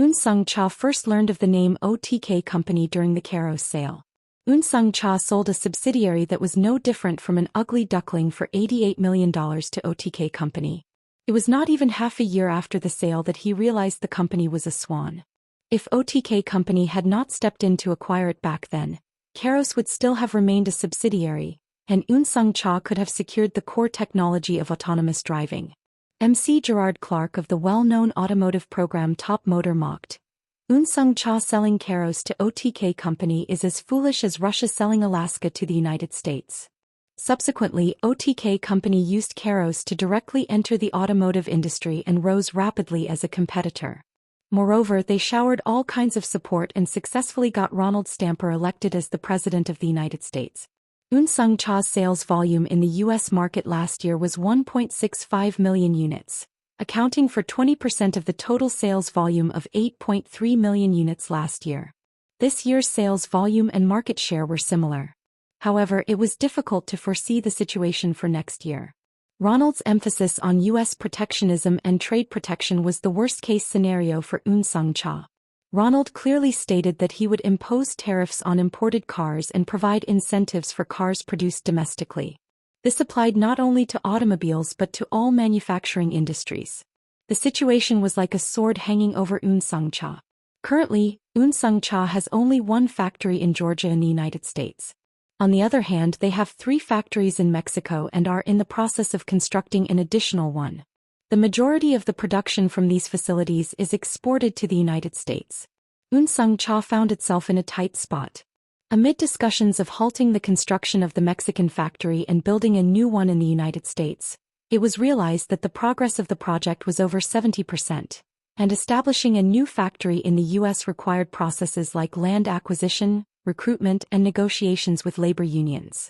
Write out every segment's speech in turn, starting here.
Eun Sung-cha first learned of the name OTK Company during the Keros sale. Eun Sung-cha sold a subsidiary that was no different from an ugly duckling for $88 million to OTK Company. It was not even half a year after the sale that he realized the company was a swan. If OTK Company had not stepped in to acquire it back then, Keros would still have remained a subsidiary, and Eun Sung-cha could have secured the core technology of autonomous driving. MC Gerard Clark of the well-known automotive program Top Motor mocked, "Eun Sung-cha selling Keros to OTK Company is as foolish as Russia selling Alaska to the United States." Subsequently, OTK Company used Keros to directly enter the automotive industry and rose rapidly as a competitor. Moreover, they showered all kinds of support and successfully got Ronald Stamper elected as the President of the United States. Eun Sung-cha's sales volume in the U.S. market last year was 1.65 million units, accounting for 20% of the total sales volume of 8.3 million units last year. This year's sales volume and market share were similar. However, it was difficult to foresee the situation for next year. Ronald's emphasis on U.S. protectionism and trade protection was the worst-case scenario for Eun Sung-cha. Ronald clearly stated that he would impose tariffs on imported cars and provide incentives for cars produced domestically. This applied not only to automobiles but to all manufacturing industries. The situation was like a sword hanging over Eun Sung-cha. Currently, Eun Sung-cha has only one factory in Georgia in the United States. On the other hand, they have 3 factories in Mexico and are in the process of constructing an additional one. The majority of the production from these facilities is exported to the United States. Eun Sung-cha found itself in a tight spot. Amid discussions of halting the construction of the Mexican factory and building a new one in the United States, it was realized that the progress of the project was over 70%, and establishing a new factory in the U.S. required processes like land acquisition, recruitment, and negotiations with labor unions.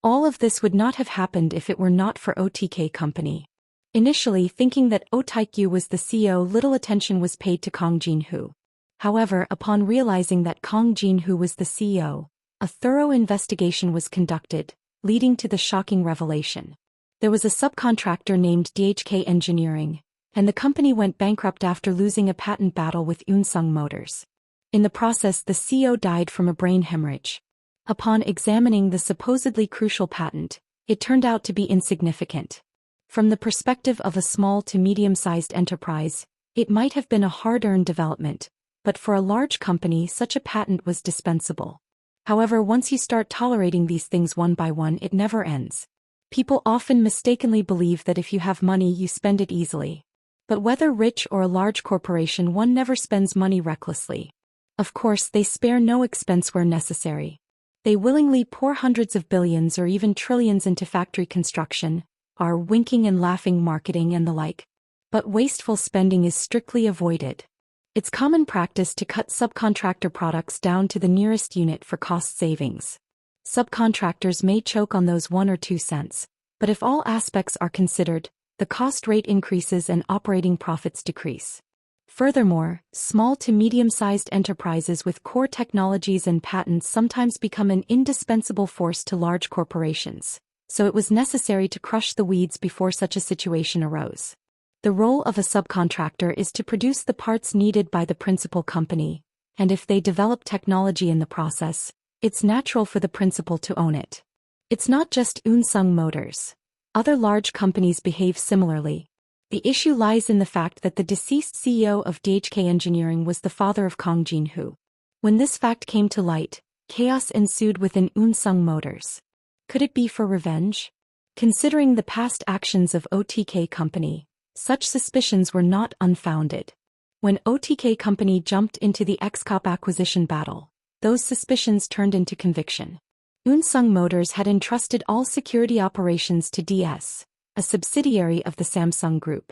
All of this would not have happened if it were not for OTK Company. Initially thinking that Oh Taek-yu was the CEO, little attention was paid to Kang Jin-hoo. However, upon realizing that Kang Jin-hoo was the CEO, a thorough investigation was conducted, leading to the shocking revelation. There was a subcontractor named DHK Engineering, and the company went bankrupt after losing a patent battle with Eun Sung Motors. In the process, the CEO died from a brain hemorrhage. Upon examining the supposedly crucial patent, it turned out to be insignificant. From the perspective of a small to medium-sized enterprise, it might have been a hard-earned development, but for a large company such a patent was dispensable. However, once you start tolerating these things one by one, it never ends. People often mistakenly believe that if you have money you spend it easily. But whether rich or a large corporation, one never spends money recklessly. Of course, they spare no expense where necessary. They willingly pour hundreds of billions or even trillions into factory construction, are winking and laughing marketing and the like. But wasteful spending is strictly avoided. It's common practice to cut subcontractor products down to the nearest unit for cost savings. Subcontractors may choke on those 1 or 2 cents, but if all aspects are considered, the cost rate increases and operating profits decrease. Furthermore, small to medium-sized enterprises with core technologies and patents sometimes become an indispensable force to large corporations, so it was necessary to crush the weeds before such a situation arose. The role of a subcontractor is to produce the parts needed by the principal company, and if they develop technology in the process, it's natural for the principal to own it. It's not just Eun Sung Motors. Other large companies behave similarly. The issue lies in the fact that the deceased CEO of DHK Engineering was the father of Kang Jin-hoo. When this fact came to light, chaos ensued within Eun Sung Motors. Could it be for revenge? Considering the past actions of OTK Company, such suspicions were not unfounded. When OTK Company jumped into the XCOP acquisition battle, those suspicions turned into conviction. Eun Sung Motors had entrusted all security operations to DS, a subsidiary of the Samsung Group.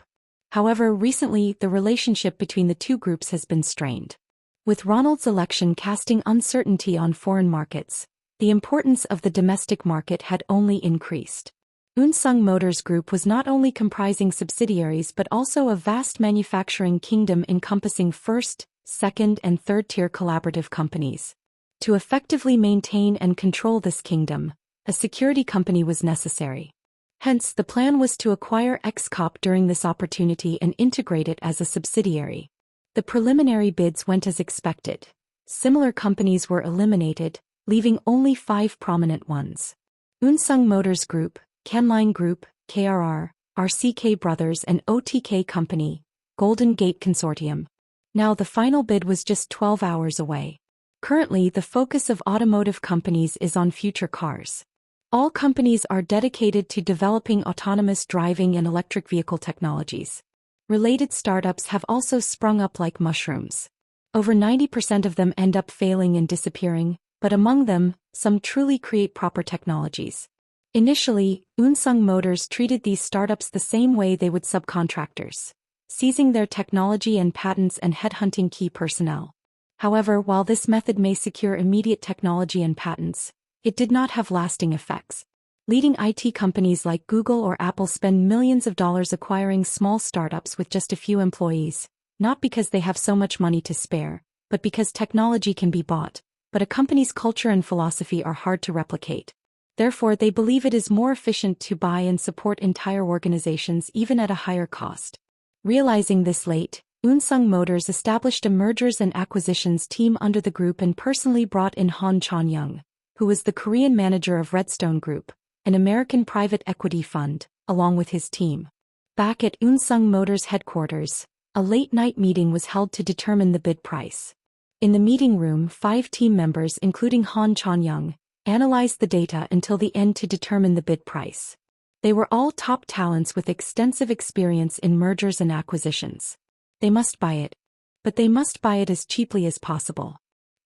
However, recently the relationship between the two groups has been strained. With Ronald's election casting uncertainty on foreign markets, the importance of the domestic market had only increased. Eun Sung Motors Group was not only comprising subsidiaries but also a vast manufacturing kingdom encompassing first, second and third-tier collaborative companies. To effectively maintain and control this kingdom, a security company was necessary. Hence, the plan was to acquire XCOP during this opportunity and integrate it as a subsidiary. The preliminary bids went as expected. Similar companies were eliminated, leaving only 5 prominent ones. Unsung Motors Group, Kenline Group, KRR, RCK Brothers and OTK Company, Golden Gate Consortium. Now the final bid was just 12 hours away. Currently, the focus of automotive companies is on future cars. All companies are dedicated to developing autonomous driving and electric vehicle technologies. Related startups have also sprung up like mushrooms. Over 90% of them end up failing and disappearing, but among them, some truly create proper technologies. Initially, Unsung Motors treated these startups the same way they would subcontractors, seizing their technology and patents and headhunting key personnel. However, while this method may secure immediate technology and patents, it did not have lasting effects. Leading IT companies like Google or Apple spend millions of dollars acquiring small startups with just a few employees, not because they have so much money to spare, but because technology can be bought, but a company's culture and philosophy are hard to replicate. Therefore, they believe it is more efficient to buy and support entire organizations even at a higher cost. Realizing this late, Unsung Motors established a mergers and acquisitions team under the group and personally brought in Han Chan-young, who was the Korean manager of Redstone Group, an American private equity fund, along with his team. Back at Unsung Motors headquarters, a late-night meeting was held to determine the bid price. In the meeting room, 5 team members including Han Chan-young, analyzed the data until the end to determine the bid price. They were all top talents with extensive experience in mergers and acquisitions. They must buy it. But they must buy it as cheaply as possible.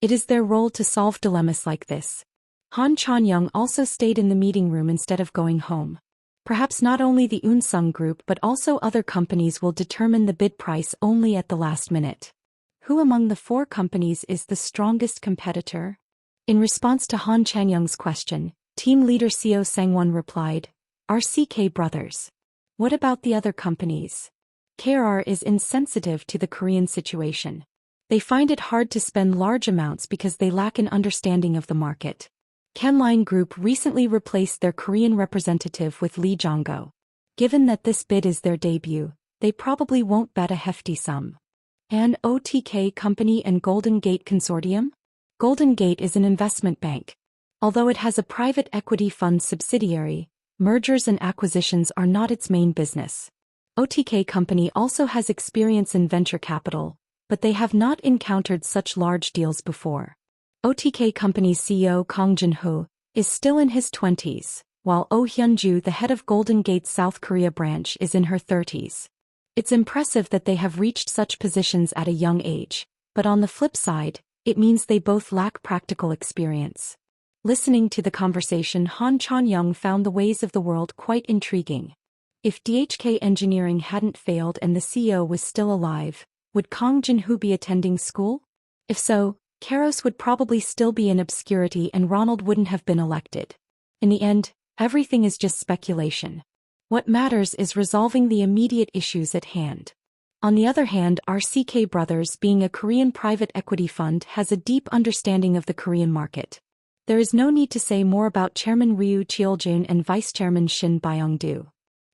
It is their role to solve dilemmas like this. Han Chan-young also stayed in the meeting room instead of going home. Perhaps not only the Unsung Group but also other companies will determine the bid price only at the last minute. Who among the 4 companies is the strongest competitor? In response to Han Chan-young's question, team leader Seo Sang-won replied, RCK Brothers. What about the other companies? KRR is insensitive to the Korean situation. They find it hard to spend large amounts because they lack an understanding of the market. Kenline Group recently replaced their Korean representative with Lee Jong-go. Given that this bid is their debut, they probably won't bet a hefty sum. And OTK Company and Golden Gate Consortium? Golden Gate is an investment bank. Although it has a private equity fund subsidiary, mergers and acquisitions are not its main business. OTK Company also has experience in venture capital, but they have not encountered such large deals before. OTK Company's CEO Kang Jin-ho is still in his 20s, while Oh Hyun-ju, the head of Golden Gate's South Korea branch, is in her 30s. It's impressive that they have reached such positions at a young age, but on the flip side, it means they both lack practical experience. Listening to the conversation, Han Chan-young found the ways of the world quite intriguing. If DHK Engineering hadn't failed and the CEO was still alive, would Kang Jin-ho be attending school? If so, Karos would probably still be in obscurity and Ronald wouldn't have been elected. In the end, everything is just speculation. What matters is resolving the immediate issues at hand. On the other hand, RCK Brothers, being a Korean private equity fund, has a deep understanding of the Korean market. There is no need to say more about Chairman Ryu Cheol-jun and Vice Chairman Shin Byung-do.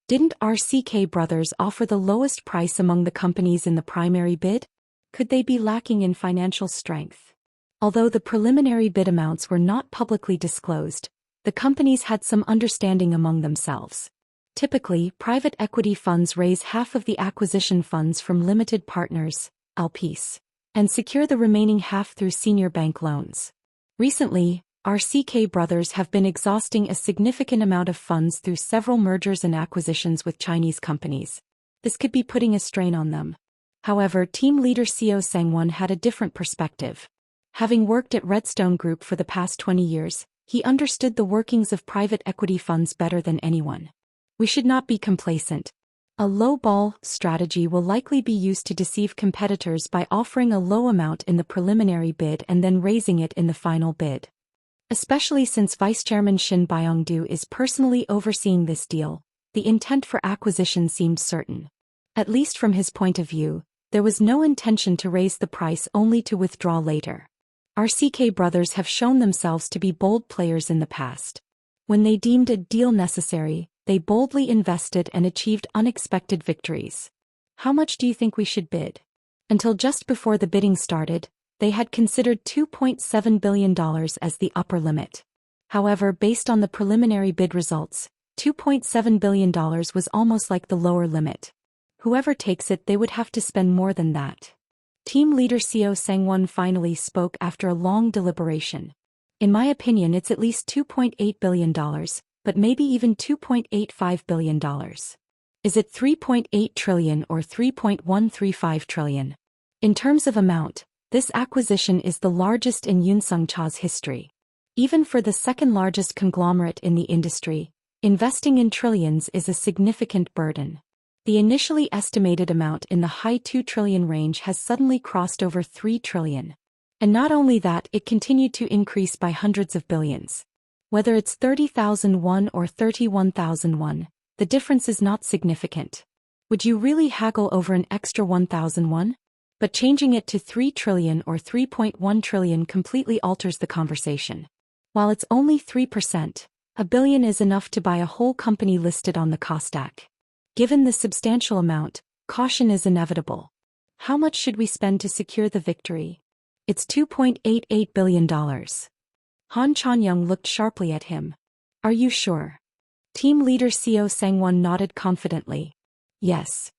Didn't RCK Brothers offer the lowest price among the companies in the primary bid? Could they be lacking in financial strength? Although the preliminary bid amounts were not publicly disclosed, the companies had some understanding among themselves. Typically, private equity funds raise half of the acquisition funds from limited partners, LPs, and secure the remaining half through senior bank loans. Recently, RCK Brothers have been exhausting a significant amount of funds through several mergers and acquisitions with Chinese companies. This could be putting a strain on them. However, team leader Seo Sang-won had a different perspective. Having worked at Redstone Group for the past 20 years, he understood the workings of private equity funds better than anyone. We should not be complacent. A low-ball strategy will likely be used to deceive competitors by offering a low amount in the preliminary bid and then raising it in the final bid. Especially since Vice Chairman Shin Byung-do is personally overseeing this deal, the intent for acquisition seemed certain. At least from his point of view, there was no intention to raise the price only to withdraw later. RCK Brothers have shown themselves to be bold players in the past. When they deemed a deal necessary, they boldly invested and achieved unexpected victories. How much do you think we should bid? Until just before the bidding started, they had considered $2.7 billion as the upper limit. However, based on the preliminary bid results, $2.7 billion was almost like the lower limit. Whoever takes it, they would have to spend more than that. Team leader Seo Sang-won finally spoke after a long deliberation. In my opinion, it's at least $2.8 billion, but maybe even $2.85 billion. Is it 3.8 trillion or 3.135 trillion? In terms of amount, this acquisition is the largest in Yoonsung Cha's history. Even for the second largest conglomerate in the industry, investing in trillions is a significant burden. The initially estimated amount in the high 2 trillion range has suddenly crossed over 3 trillion. And not only that, it continued to increase by hundreds of billions. Whether it's 30,000 won or 31,000 won, the difference is not significant. Would you really haggle over an extra 1,000 won? But changing it to 3 trillion or 3.1 trillion completely alters the conversation. While it's only 3%, a billion is enough to buy a whole company listed on the Kosdaq. Given the substantial amount, caution is inevitable. How much should we spend to secure the victory? It's $2.88 billion. Han Chan-young looked sharply at him. Are you sure? Team leader Seo Sang-won nodded confidently. Yes.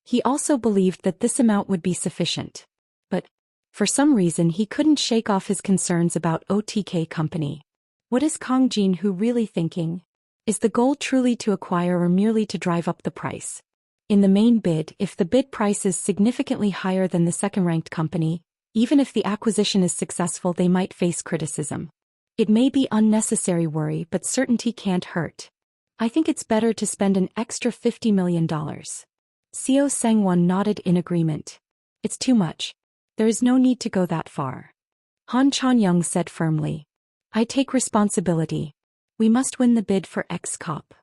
He also believed that this amount would be sufficient. But, for some reason, he couldn't shake off his concerns about OTK Company. What is Kang Jin-woo really thinking? Is the goal truly to acquire or merely to drive up the price? In the main bid, if the bid price is significantly higher than the second-ranked company, even if the acquisition is successful, they might face criticism. It may be unnecessary worry, but certainty can't hurt. I think it's better to spend an extra $50 million. Seo Sang-won nodded in agreement. It's too much. There is no need to go that far. Han Chan-young said firmly. I take responsibility. We must win the bid for X-Corp.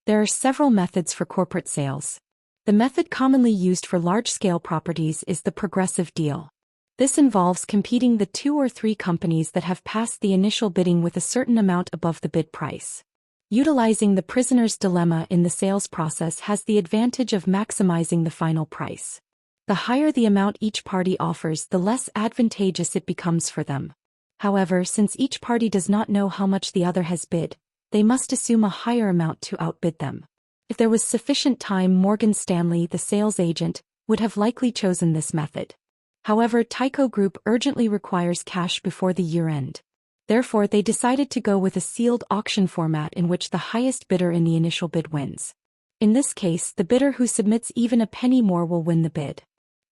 There are several methods for corporate sales. The method commonly used for large-scale properties is the progressive deal. This involves competing the 2 or 3 companies that have passed the initial bidding with a certain amount above the bid price. Utilizing the prisoner's dilemma in the sales process has the advantage of maximizing the final price. The higher the amount each party offers, the less advantageous it becomes for them. However, since each party does not know how much the other has bid, they must assume a higher amount to outbid them. If there was sufficient time, Morgan Stanley, the sales agent, would have likely chosen this method. However, Tyco Group urgently requires cash before the year end. Therefore, they decided to go with a sealed auction format in which the highest bidder in the initial bid wins. In this case, the bidder who submits even a penny more will win the bid.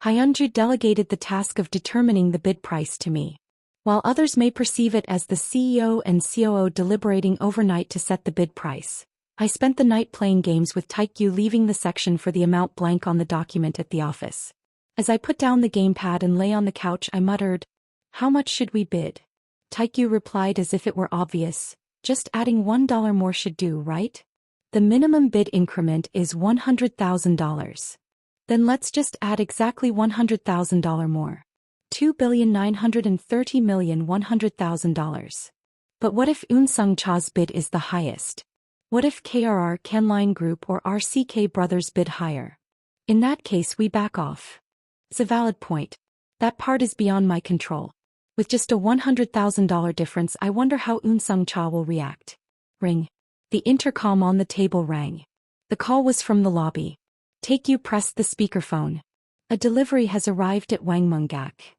Hyunju delegated the task of determining the bid price to me. While others may perceive it as the CEO and COO deliberating overnight to set the bid price, I spent the night playing games with Taekyu, leaving the section for the amount blank on the document at the office. As I put down the gamepad and lay on the couch, I muttered, "How much should we bid?" Taekyu replied as if it were obvious, "Just adding $1 more should do, right? The minimum bid increment is $100,000. Then let's just add exactly $100,000 more. $2,930,100,000. But what if Yoonsung Cha's bid is the highest? What if KRR Canline Group or RCK Brothers bid higher? In that case, we back off. It's a valid point. That part is beyond my control. With just a $100,000 difference, I wonder how Yoonsung Cha will react. Ring. The intercom on the table rang. The call was from the lobby. Taekyu pressed the speakerphone. A delivery has arrived at Wangmunggak.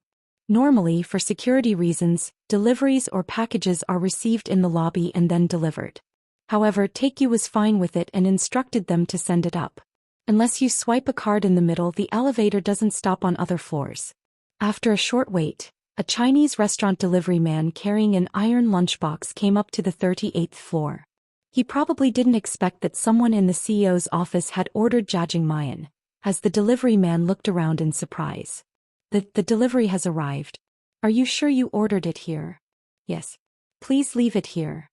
Normally, for security reasons, deliveries or packages are received in the lobby and then delivered. However, Taekyu was fine with it and instructed them to send it up. Unless you swipe a card in the middle, the elevator doesn't stop on other floors. After a short wait, a Chinese restaurant delivery man carrying an iron lunchbox came up to the 38th floor. He probably didn't expect that someone in the CEO's office had ordered jajangmyeon, as the delivery man looked around in surprise. The delivery has arrived. Are you sure you ordered it here? Yes. Please leave it here.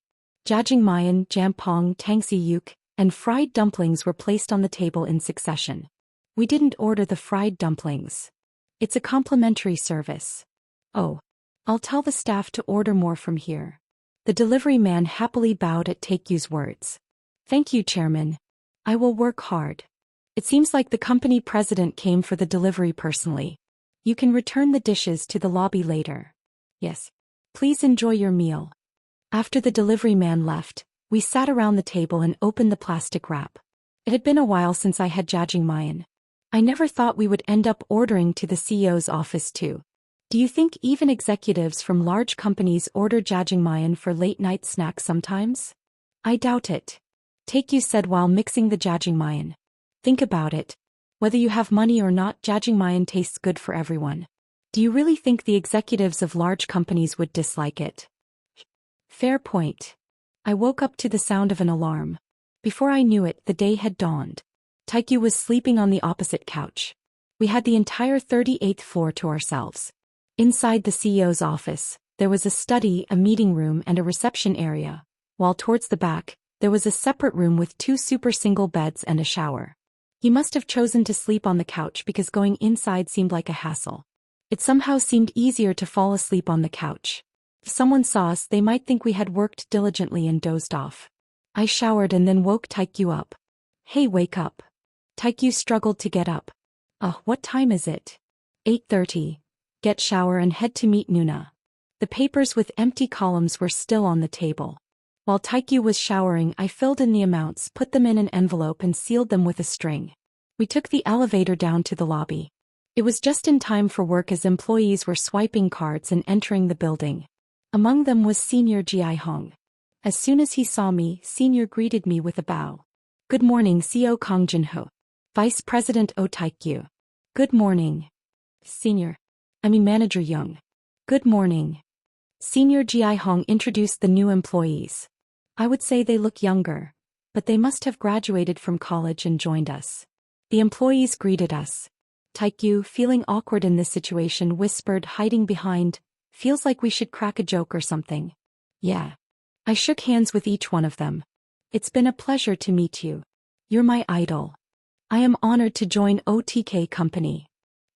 Jajangmyeon, jampong, tangsi-yuk, and fried dumplings were placed on the table in succession. We didn't order the fried dumplings. It's a complimentary service. Oh. I'll tell the staff to order more from here. The delivery man happily bowed at Taekyu's words. Thank you, Chairman. I will work hard. It seems like the company president came for the delivery personally. You can return the dishes to the lobby later. Yes. Please enjoy your meal. After the delivery man left, we sat around the table and opened the plastic wrap. It had been a while since I had jjajangmyeon. I never thought we would end up ordering to the CEO's office too. Do you think even executives from large companies order jjajangmyeon for late-night snacks sometimes? I doubt it. Taekyu said while mixing the jjajangmyeon. Think about it. Whether you have money or not, jjajangmyeon tastes good for everyone. Do you really think the executives of large companies would dislike it? Fair point. I woke up to the sound of an alarm. Before I knew it, the day had dawned. Taekyu was sleeping on the opposite couch. We had the entire 38th floor to ourselves. Inside the CEO's office, there was a study, a meeting room and a reception area, while towards the back, there was a separate room with 2 super single beds and a shower. He must have chosen to sleep on the couch because going inside seemed like a hassle. It somehow seemed easier to fall asleep on the couch. If someone saw us, they might think we had worked diligently and dozed off. I showered and then woke Taekyu up. Hey, wake up. Taekyu struggled to get up. What time is it? 8:30. Get shower and head to meet Nuna. The papers with empty columns were still on the table. While Taekyu was showering, I filled in the amounts, put them in an envelope and sealed them with a string. We took the elevator down to the lobby. It was just in time for work as employees were swiping cards and entering the building. Among them was Senior Ji-hong. As soon as he saw me, Senior greeted me with a bow. Good morning, CEO Kang Jin-ho. Vice President Oh Taekyu. Good morning. Manager Young. Good morning. Senior Ji-hong introduced the new employees. I would say they look younger, but they must have graduated from college and joined us. The employees greeted us. Taekyu, feeling awkward in this situation, whispered, hiding behind, feels like we should crack a joke or something. Yeah. I shook hands with each one of them. It's been a pleasure to meet you. You're my idol. I am honored to join OTK Company.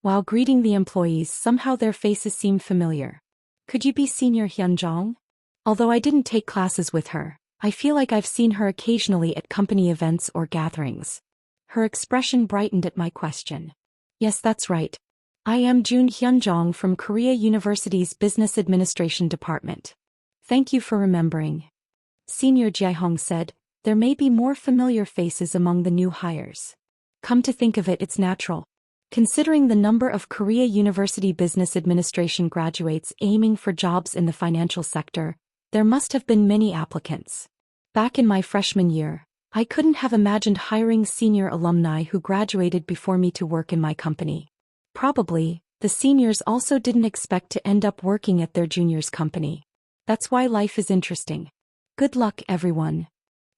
While greeting the employees, somehow their faces seemed familiar. Could you be Senior Hyunjong? Although I didn't take classes with her, I feel like I've seen her occasionally at company events or gatherings. Her expression brightened at my question. Yes, that's right. I am Jun Hyunjong from Korea University's Business Administration Department. Thank you for remembering. Senior Ji-hong said, there may be more familiar faces among the new hires. Come to think of it, it's natural. Considering the number of Korea University Business Administration graduates aiming for jobs in the financial sector, there must have been many applicants. Back in my freshman year, I couldn't have imagined hiring senior alumni who graduated before me to work in my company. Probably, the seniors also didn't expect to end up working at their junior's company. That's why life is interesting. Good luck, everyone.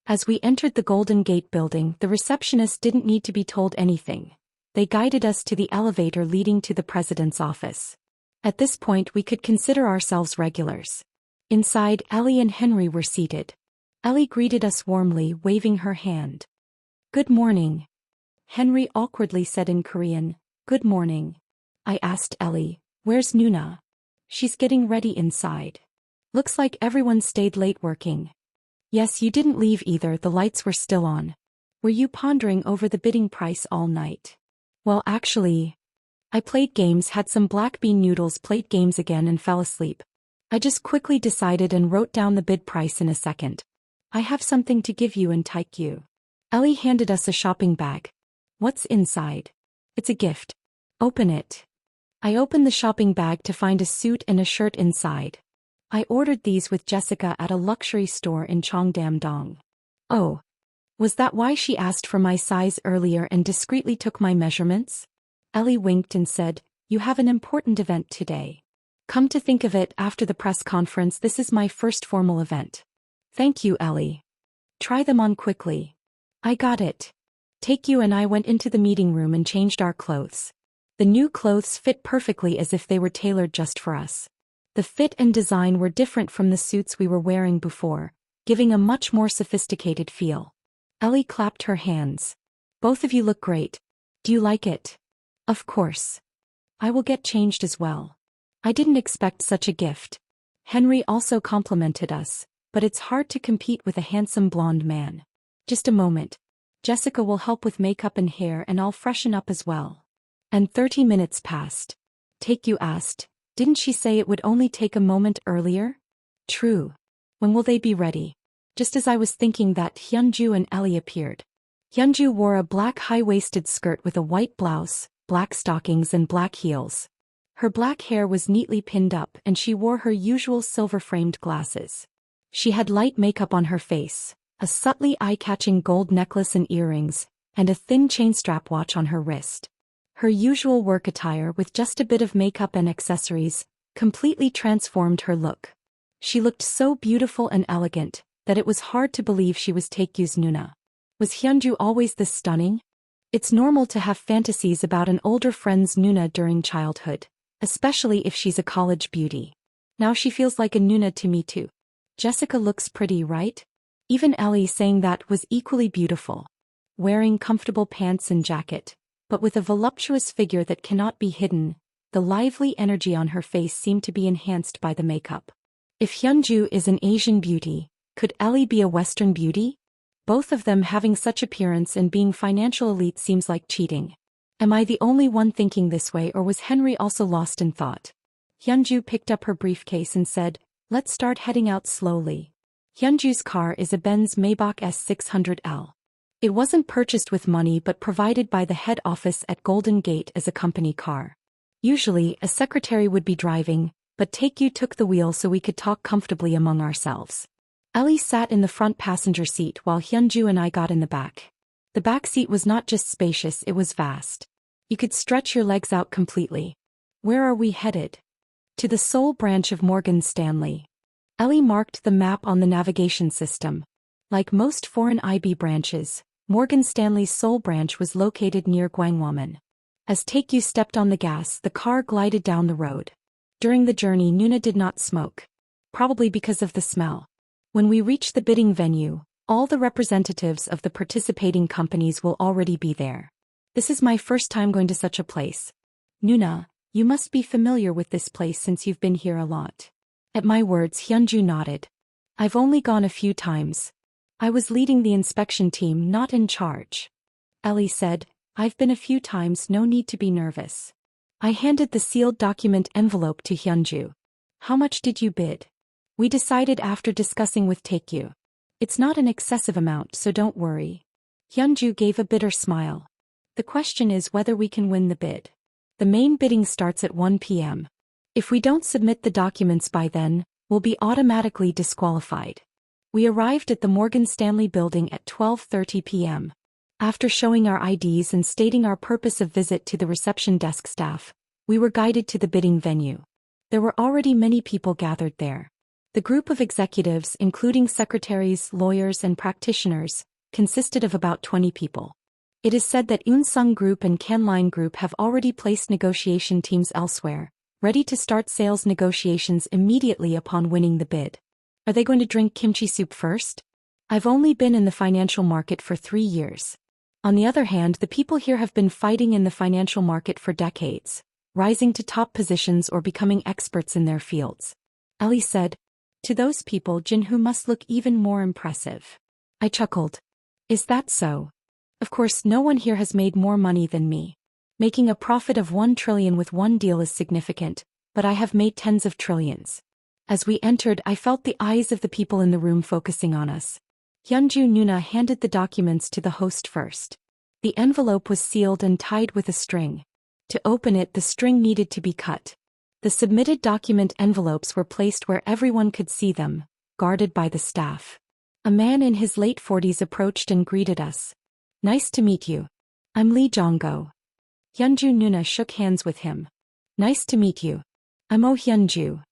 As we entered the Golden Gate building, the receptionist didn't need to be told anything. They guided us to the elevator leading to the president's office. At this point, we could consider ourselves regulars. Inside, Ellie and Henry were seated. Ellie greeted us warmly, waving her hand. Good morning. Henry awkwardly said in Korean, Good morning. I asked Ellie, where's Nuna? She's getting ready inside. Looks like everyone stayed late working. Yes, you didn't leave either, the lights were still on. Were you pondering over the bidding price all night? Well, actually, I played games, had some black bean noodles, played games again and fell asleep. I just quickly decided and wrote down the bid price in a second. I have something to give you and Taekyu. Ellie handed us a shopping bag. What's inside? It's a gift. Open it. I opened the shopping bag to find a suit and a shirt inside. I ordered these with Jessica at a luxury store in Cheongdam-dong. Oh. Was that why she asked for my size earlier and discreetly took my measurements? Ellie winked and said, You have an important event today. Come to think of it, after the press conference, this is my first formal event. Thank you, Ellie. Try them on quickly. I got it. Taekyu and I went into the meeting room and changed our clothes. The new clothes fit perfectly as if they were tailored just for us. The fit and design were different from the suits we were wearing before, giving a much more sophisticated feel. Ellie clapped her hands. Both of you look great. Do you like it? Of course. I will get changed as well. I didn't expect such a gift. Henry also complimented us, but it's hard to compete with a handsome blonde man. Just a moment. Jessica will help with makeup and hair and I'll freshen up as well. And 30 minutes passed. Taekyu asked, didn't she say it would only take a moment earlier? True. When will they be ready? Just as I was thinking that, Hyunju and Ellie appeared. Hyunju wore a black high-waisted skirt with a white blouse, black stockings and black heels. Her black hair was neatly pinned up and she wore her usual silver-framed glasses. She had light makeup on her face, a subtly eye-catching gold necklace and earrings, and a thin chain strap watch on her wrist. Her usual work attire with just a bit of makeup and accessories completely transformed her look. She looked so beautiful and elegant that it was hard to believe she was Taekyu's Nuna. Was Hyunju always this stunning? It's normal to have fantasies about an older friend's Nuna during childhood, especially if she's a college beauty. Now she feels like a Nuna to me too. Jessica looks pretty, right? Even Ellie saying that was equally beautiful. Wearing comfortable pants and jacket, but with a voluptuous figure that cannot be hidden, the lively energy on her face seemed to be enhanced by the makeup. If Hyunju is an Asian beauty, could Ellie be a Western beauty? Both of them having such appearance and being financial elite seems like cheating. Am I the only one thinking this way, or was Henry also lost in thought? Hyunju picked up her briefcase and said, let's start heading out slowly. Hyunju's car is a Benz Maybach S600L. It wasn't purchased with money but provided by the head office at Golden Gate as a company car. Usually, a secretary would be driving, but Taekyu took the wheel so we could talk comfortably among ourselves. Ellie sat in the front passenger seat while Hyunju and I got in the back. The back seat was not just spacious, it was vast. You could stretch your legs out completely. Where are we headed? To the Seoul branch of Morgan Stanley. Ellie marked the map on the navigation system. Like most foreign IB branches, Morgan Stanley's Seoul branch was located near Gwangwamun. As Taekyu stepped on the gas, the car glided down the road. During the journey, Nuna did not smoke. Probably because of the smell. When we reach the bidding venue, all the representatives of the participating companies will already be there. This is my first time going to such a place. Nuna, you must be familiar with this place since you've been here a lot. At my words, Hyunju nodded. I've only gone a few times. I was leading the inspection team, not in charge. Ellie said, I've been a few times, no need to be nervous. I handed the sealed document envelope to Hyunju. How much did you bid? We decided after discussing with Taekyu. It's not an excessive amount, so don't worry. Hyunju gave a bitter smile. The question is whether we can win the bid. The main bidding starts at 1 p.m. If we don't submit the documents by then, we'll be automatically disqualified. We arrived at the Morgan Stanley building at 12:30 p.m. After showing our IDs and stating our purpose of visit to the reception desk staff, we were guided to the bidding venue. There were already many people gathered there. The group of executives, including secretaries, lawyers, and practitioners, consisted of about 20 people. It is said that Unsung Group and Canline Group have already placed negotiation teams elsewhere, ready to start sales negotiations immediately upon winning the bid. Are they going to drink kimchi soup first? I've only been in the financial market for 3 years. On the other hand, the people here have been fighting in the financial market for decades, rising to top positions or becoming experts in their fields. Ellie said, to those people, Jinhoo must look even more impressive. I chuckled. Is that so? Of course, no one here has made more money than me. Making a profit of 1 trillion with one deal is significant, but I have made tens of trillions. As we entered, I felt the eyes of the people in the room focusing on us. Hyunju Nuna handed the documents to the host first. The envelope was sealed and tied with a string. To open it, the string needed to be cut. The submitted document envelopes were placed where everyone could see them, guarded by the staff. A man in his late 40s approached and greeted us. Nice to meet you. I'm Lee Jong-go. Hyunju Nuna shook hands with him. Nice to meet you. I'm Oh Hyunju.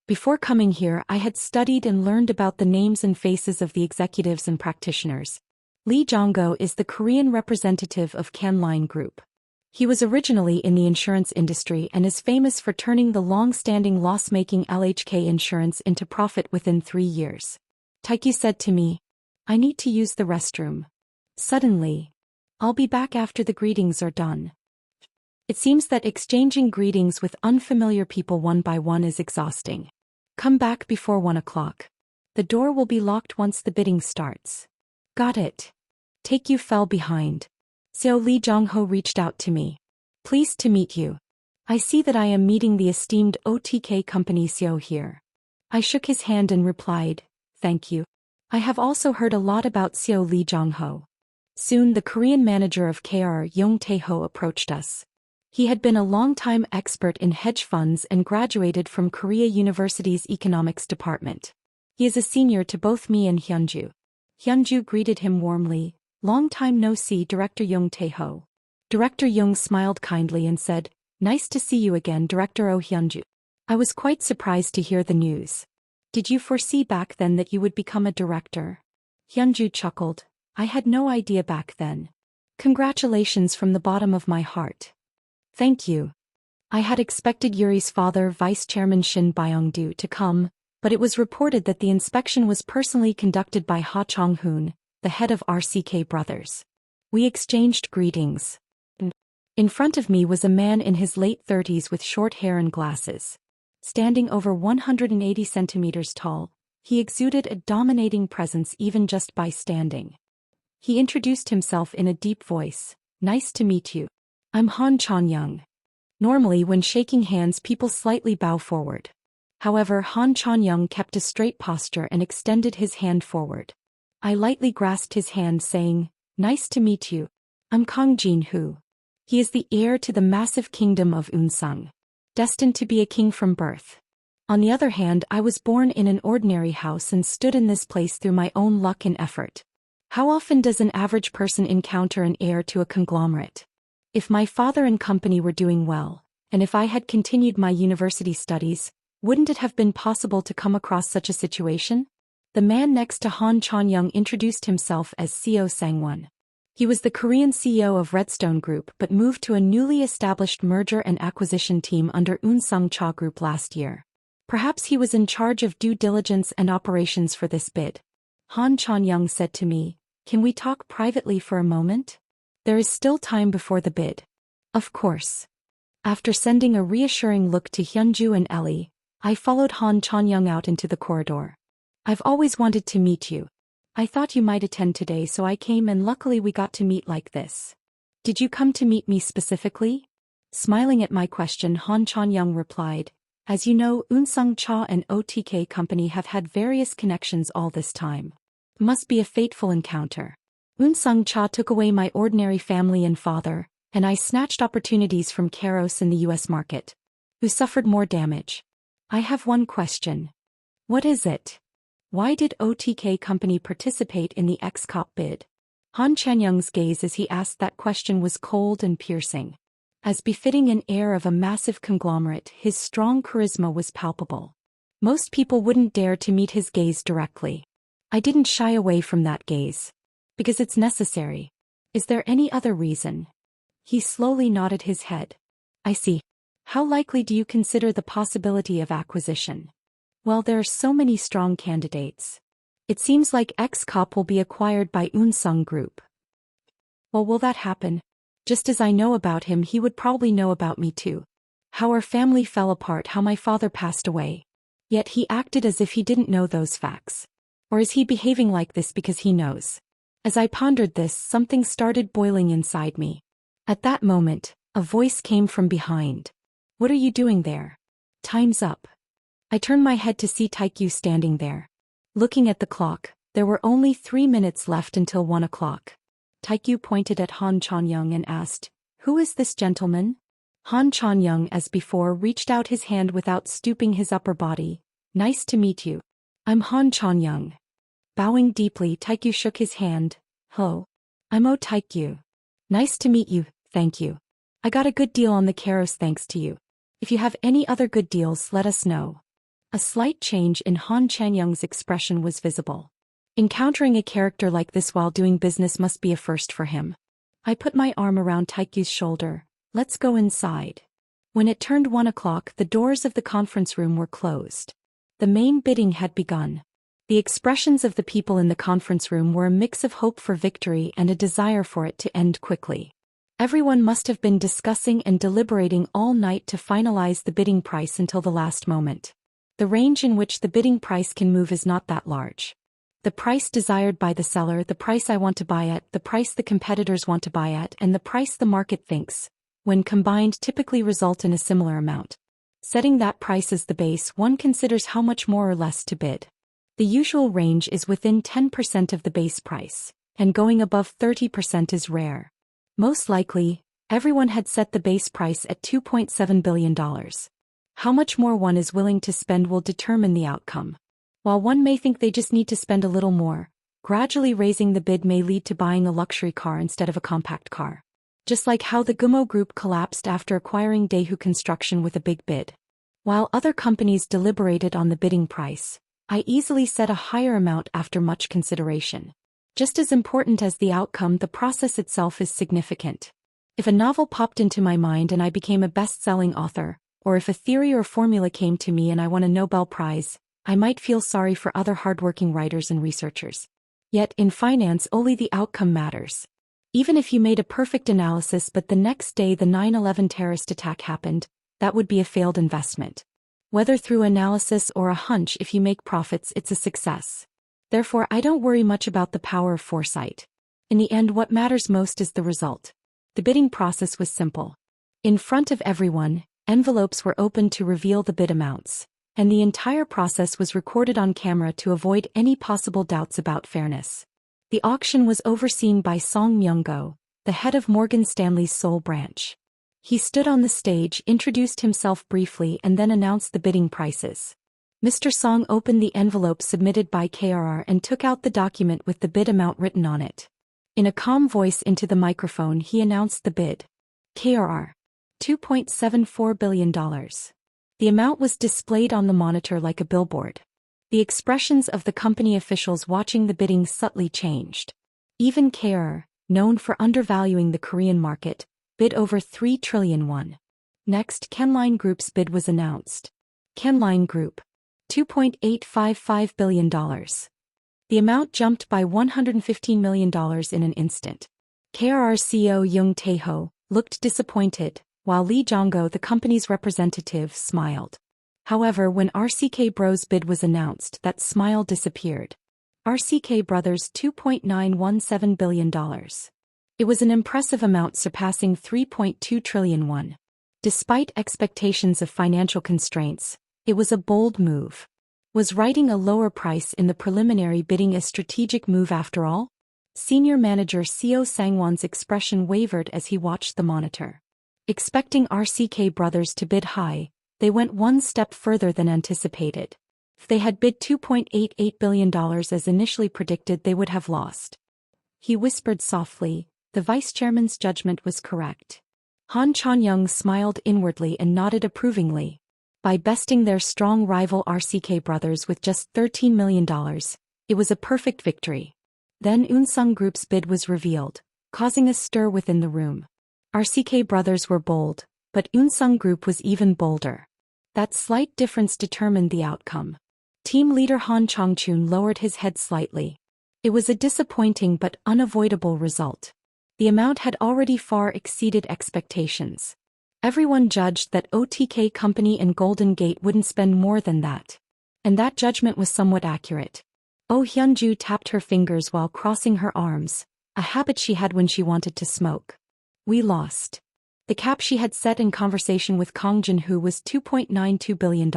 Before coming here, I had studied and learned about the names and faces of the executives and practitioners. Lee Jong-go is the Korean representative of Canline Group. He was originally in the insurance industry and is famous for turning the long-standing loss-making LHK Insurance into profit within 3 years. Taekyu said to me, I need to use the restroom. Suddenly. I'll be back after the greetings are done. It seems that exchanging greetings with unfamiliar people one by one is exhausting. Come back before 1 o'clock. The door will be locked once the bidding starts. Got it. Taekyu fell behind. Seo Lee Jong-ho reached out to me. Pleased to meet you. I see that I am meeting the esteemed OTK company CEO here. I shook his hand and replied, thank you. I have also heard a lot about CEO Lee Jong-ho. Soon the Korean manager of KR Yong Tae-ho approached us. He had been a long-time expert in hedge funds and graduated from Korea University's economics department. He is a senior to both me and Hyunju. Hyunju greeted him warmly. Long time no see, Director Yong Tae-ho. Director Yong smiled kindly and said, nice to see you again, Director Oh Hyunju. I was quite surprised to hear the news. Did you foresee back then that you would become a director? Hyunju chuckled. I had no idea back then. Congratulations from the bottom of my heart. Thank you. I had expected Yuri's father, Vice Chairman Shin Byung-do, to come, but it was reported that the inspection was personally conducted by Ha Chong-hoon, the head of RCK Brothers. We exchanged greetings. In front of me was a man in his late 30s with short hair and glasses. Standing over 180 centimeters tall, he exuded a dominating presence even just by standing. He introduced himself in a deep voice. Nice to meet you. I'm Han Chon-young. Normally when shaking hands people slightly bow forward. However, Han Chon-young kept a straight posture and extended his hand forward. I lightly grasped his hand saying, nice to meet you. I'm Kang Jin-hoo. He is the heir to the massive kingdom of Unsung, destined to be a king from birth. On the other hand, I was born in an ordinary house and stood in this place through my own luck and effort. How often does an average person encounter an heir to a conglomerate? If my father and company were doing well, and if I had continued my university studies, wouldn't it have been possible to come across such a situation? The man next to Han Chon-young introduced himself as CEO Sang-won. He was the Korean CEO of Redstone Group but moved to a newly established merger and acquisition team under Unsung Cha Group last year. Perhaps he was in charge of due diligence and operations for this bid. Han Chon-young said to me, can we talk privately for a moment? There is still time before the bid. Of course. After sending a reassuring look to Hyunju and Ellie, I followed Han Chon-young out into the corridor. I've always wanted to meet you. I thought you might attend today, so I came, and luckily we got to meet like this. Did you come to meet me specifically? Smiling at my question, Han Chon-young replied, as you know, Unsung Cha and OTK company have had various connections all this time. Must be a fateful encounter. Unsung Cha took away my ordinary family and father, and I snatched opportunities from Keros in the US market. Who suffered more damage? I have one question. What is it? Why did OTK company participate in the XCOP bid? Han Chon-young's gaze as he asked that question was cold and piercing. As befitting an heir of a massive conglomerate, his strong charisma was palpable. Most people wouldn't dare to meet his gaze directly. I didn't shy away from that gaze. Because it's necessary. Is there any other reason? He slowly nodded his head. I see. How likely do you consider the possibility of acquisition? Well, there are so many strong candidates. It seems like XCOP will be acquired by Unsung Group. Well, will that happen? Just as I know about him, he would probably know about me too. How our family fell apart, how my father passed away. Yet he acted as if he didn't know those facts. Or is he behaving like this because he knows? As I pondered this, something started boiling inside me. At that moment, a voice came from behind. What are you doing there? Time's up. I turned my head to see Taekyu standing there. Looking at the clock, there were only 3 minutes left until 1 o'clock. Taekyu pointed at Han Chon-young and asked, who is this gentleman? Han Chon-young, as before, reached out his hand without stooping his upper body. Nice to meet you. I'm Han Chon-young. Bowing deeply, Taekyu shook his hand. Hello. I'm Oh Taekyu. Nice to meet you, thank you. I got a good deal on the Keros thanks to you. If you have any other good deals, let us know. A slight change in Han Chon-young's expression was visible. Encountering a character like this while doing business must be a first for him. I put my arm around Taekyu's shoulder. Let's go inside. When it turned 1 o'clock, the doors of the conference room were closed. The main bidding had begun. The expressions of the people in the conference room were a mix of hope for victory and a desire for it to end quickly. Everyone must have been discussing and deliberating all night to finalize the bidding price until the last moment. The range in which the bidding price can move is not that large. The price desired by the seller, the price I want to buy at, the price the competitors want to buy at, and the price the market thinks. when combined typically result in a similar amount. Setting that price as the base, one considers how much more or less to bid. The usual range is within 10% of the base price, and going above 30% is rare. Most likely, everyone had set the base price at $2.7 billion. How much more one is willing to spend will determine the outcome. While one may think they just need to spend a little more, gradually raising the bid may lead to buying a luxury car instead of a compact car. Just like how the Gumo Group collapsed after acquiring Daewoo Construction with a big bid. While other companies deliberated on the bidding price, I easily set a higher amount after much consideration. Just as important as the outcome, the process itself is significant. If a novel popped into my mind and I became a best-selling author, or if a theory or formula came to me and I won a Nobel Prize, I might feel sorry for other hardworking writers and researchers. Yet in finance, only the outcome matters. Even if you made a perfect analysis but the next day the 9/11 terrorist attack happened, that would be a failed investment. Whether through analysis or a hunch, if you make profits, it's a success. Therefore, I don't worry much about the power of foresight. In the end, what matters most is the result. The bidding process was simple. In front of everyone, envelopes were opened to reveal the bid amounts, and the entire process was recorded on camera to avoid any possible doubts about fairness. The auction was overseen by Song Myung-go, the head of Morgan Stanley's Seoul branch. He stood on the stage, introduced himself briefly, and then announced the bidding prices. Mr. Song opened the envelope submitted by KRR and took out the document with the bid amount written on it. In a calm voice into the microphone, he announced the bid. KRR. $2.74 billion. The amount was displayed on the monitor like a billboard. The expressions of the company officials watching the bidding subtly changed. Even KRR, known for undervaluing the Korean market, bid over 3 trillion won. Next, Kenline Group's bid was announced. Kenline Group. $2.855 billion. The amount jumped by $115 million in an instant. KRR CEO Young Tae-ho looked disappointed, while Lee Jong-go, the company's representative, smiled. However, when RCK Bros' bid was announced, that smile disappeared. RCK Brothers $2.917 billion. It was an impressive amount, surpassing 3.2 trillion won. Despite expectations of financial constraints, it was a bold move. Was writing a lower price in the preliminary bidding a strategic move after all? Senior manager Seo Sang-won's expression wavered as he watched the monitor. Expecting RCK Brothers to bid high, they went one step further than anticipated. If they had bid $2.88 billion as initially predicted, they would have lost. He whispered softly, the vice chairman's judgment was correct. Han Chon-young smiled inwardly and nodded approvingly. By besting their strong rival RCK Brothers with just $13 million, it was a perfect victory. Then Unsung Group's bid was revealed, causing a stir within the room. RCK Brothers were bold, but Unsung Group was even bolder. That slight difference determined the outcome. Team leader Han Chong-chun lowered his head slightly. It was a disappointing but unavoidable result. The amount had already far exceeded expectations. Everyone judged that OTK Company and Golden Gate wouldn't spend more than that. And that judgment was somewhat accurate. Oh Hyunju tapped her fingers while crossing her arms, a habit she had when she wanted to smoke. We lost. The cap she had set in conversation with Kang Jin-hoo was $2.92 billion.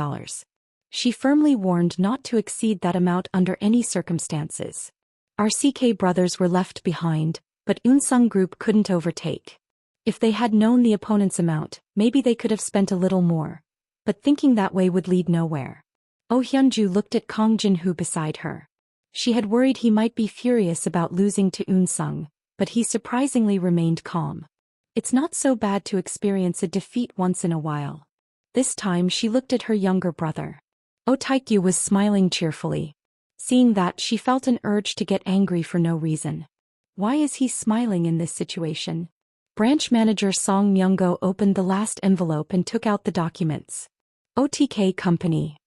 She firmly warned not to exceed that amount under any circumstances. RCK Brothers were left behind, but Unsung Group couldn't overtake. If they had known the opponent's amount, maybe they could have spent a little more. But thinking that way would lead nowhere. Oh Hyunju looked at Kang Jin-hoo beside her. She had worried he might be furious about losing to Unsung, but he surprisingly remained calm. It's not so bad to experience a defeat once in a while. This time she looked at her younger brother. Oh Taekyu was smiling cheerfully. Seeing that, she felt an urge to get angry for no reason. Why is he smiling in this situation? Branch manager Song Myung-go opened the last envelope and took out the documents. OTK Company.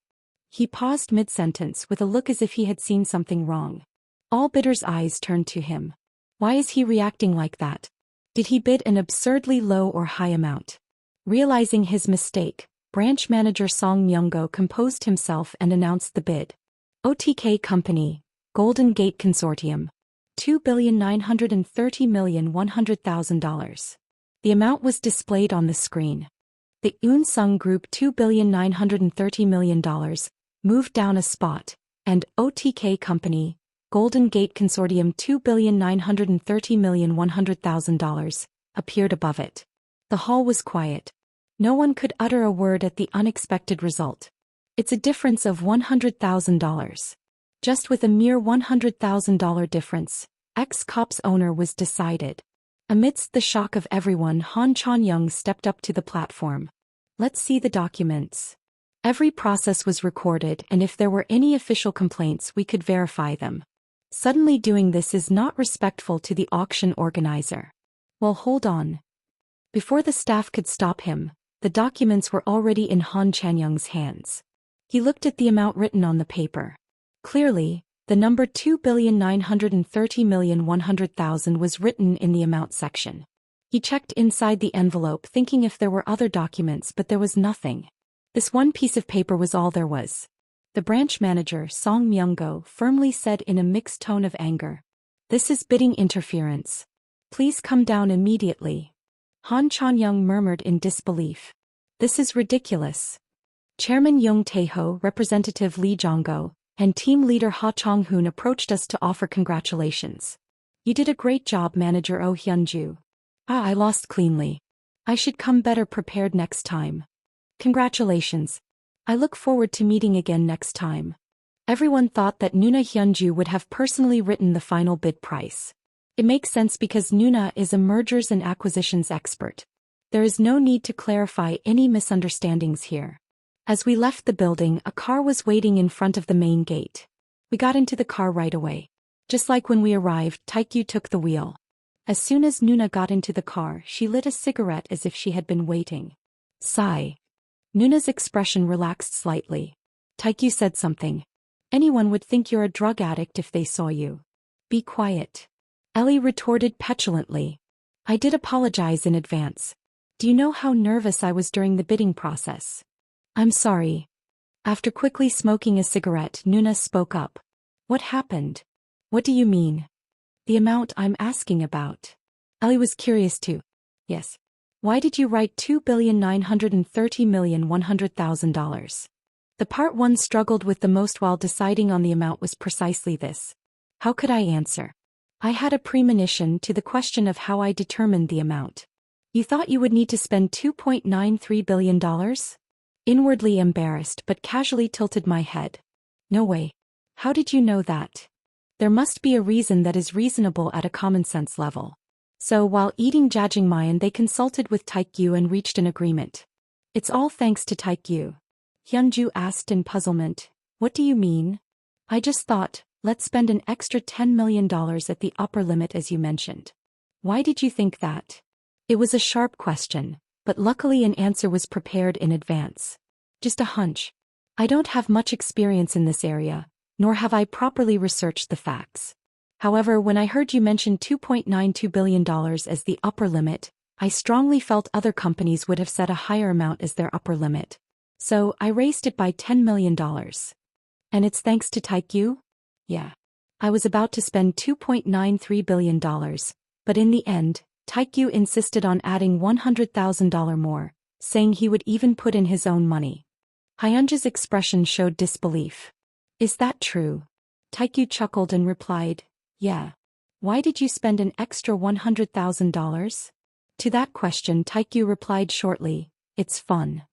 He paused mid-sentence with a look as if he had seen something wrong. All bidders' eyes turned to him. Why is he reacting like that? Did he bid an absurdly low or high amount? Realizing his mistake, branch manager Song Myung-go composed himself and announced the bid. OTK Company, Golden Gate Consortium. $2,930,100,000. The The amount was displayed on the screen. The Unsung Group $2,930,000,000 moved down a spot, and OTK Company, Golden Gate Consortium $2,930,100,000 appeared above it. The hall was quiet. No one could utter a word at the unexpected result. It's a difference of $100,000. Just with a mere $100,000 difference, ex-Cop's owner was decided. Amidst the shock of everyone, Han Chon-young stepped up to the platform. Let's see the documents. Every process was recorded, and if there were any official complaints we could verify them. Suddenly doing this is not respectful to the auction organizer. Well, hold on. Before the staff could stop him, the documents were already in Han Chon-young's hands. He looked at the amount written on the paper. Clearly, the number $2,930,100,000 was written in the amount section. He checked inside the envelope thinking if there were other documents, but there was nothing. This one piece of paper was all there was. The branch manager, Song Myung-go, firmly said in a mixed tone of anger. This is bidding interference. Please come down immediately. Han Chon-young murmured in disbelief. This is ridiculous. Chairman Young Tae-ho, Representative Lee Jong-go, and team leader Ha Chong-hoon approached us to offer congratulations. You did a great job, Manager Oh Hyun-ju. I lost cleanly. I should come better prepared next time. Congratulations. I look forward to meeting again next time. Everyone thought that Nuna Hyun-ju would have personally written the final bid price. It makes sense because Nuna is a mergers and acquisitions expert. There is no need to clarify any misunderstandings here. As we left the building, a car was waiting in front of the main gate. We got into the car right away. Just like when we arrived, Taekyu took the wheel. As soon as Nuna got into the car, she lit a cigarette as if she had been waiting. Sigh. Nuna's expression relaxed slightly. Taekyu said something. Anyone would think you're a drug addict if they saw you. Be quiet. Ellie retorted petulantly. I did apologize in advance. Do you know how nervous I was during the bidding process? I'm sorry. After quickly smoking a cigarette, Nuna spoke up. What happened? What do you mean? The amount I'm asking about. Ellie was curious too. Yes. Why did you write $2,930,100,000? The part one struggled with the most while deciding on the amount was precisely this. How could I answer? I had a premonition to the question of how I determined the amount. You thought you would need to spend $2.93 billion? Inwardly embarrassed but casually tilted my head. No way. How did you know that? There must be a reason that is reasonable at a common-sense level. So while eating jajangmyeon they consulted with Taekyu and reached an agreement. It's all thanks to Taekyu. Hyunju asked in puzzlement. What do you mean? I just thought, let's spend an extra $10 million at the upper limit as you mentioned. Why did you think that? It was a sharp question, but luckily an answer was prepared in advance. Just a hunch. I don't have much experience in this area, nor have I properly researched the facts. However, when I heard you mention $2.92 billion as the upper limit, I strongly felt other companies would have set a higher amount as their upper limit. So I raised it by $10 million. And it's thanks to Taekyu? Yeah. I was about to spend $2.93 billion, but in the end, Taekyu insisted on adding $100,000 more, saying he would even put in his own money. Hyunja's expression showed disbelief. Is that true? Taekyu chuckled and replied, yeah. Why did you spend an extra $100,000? To that question Taekyu replied shortly, it's fun.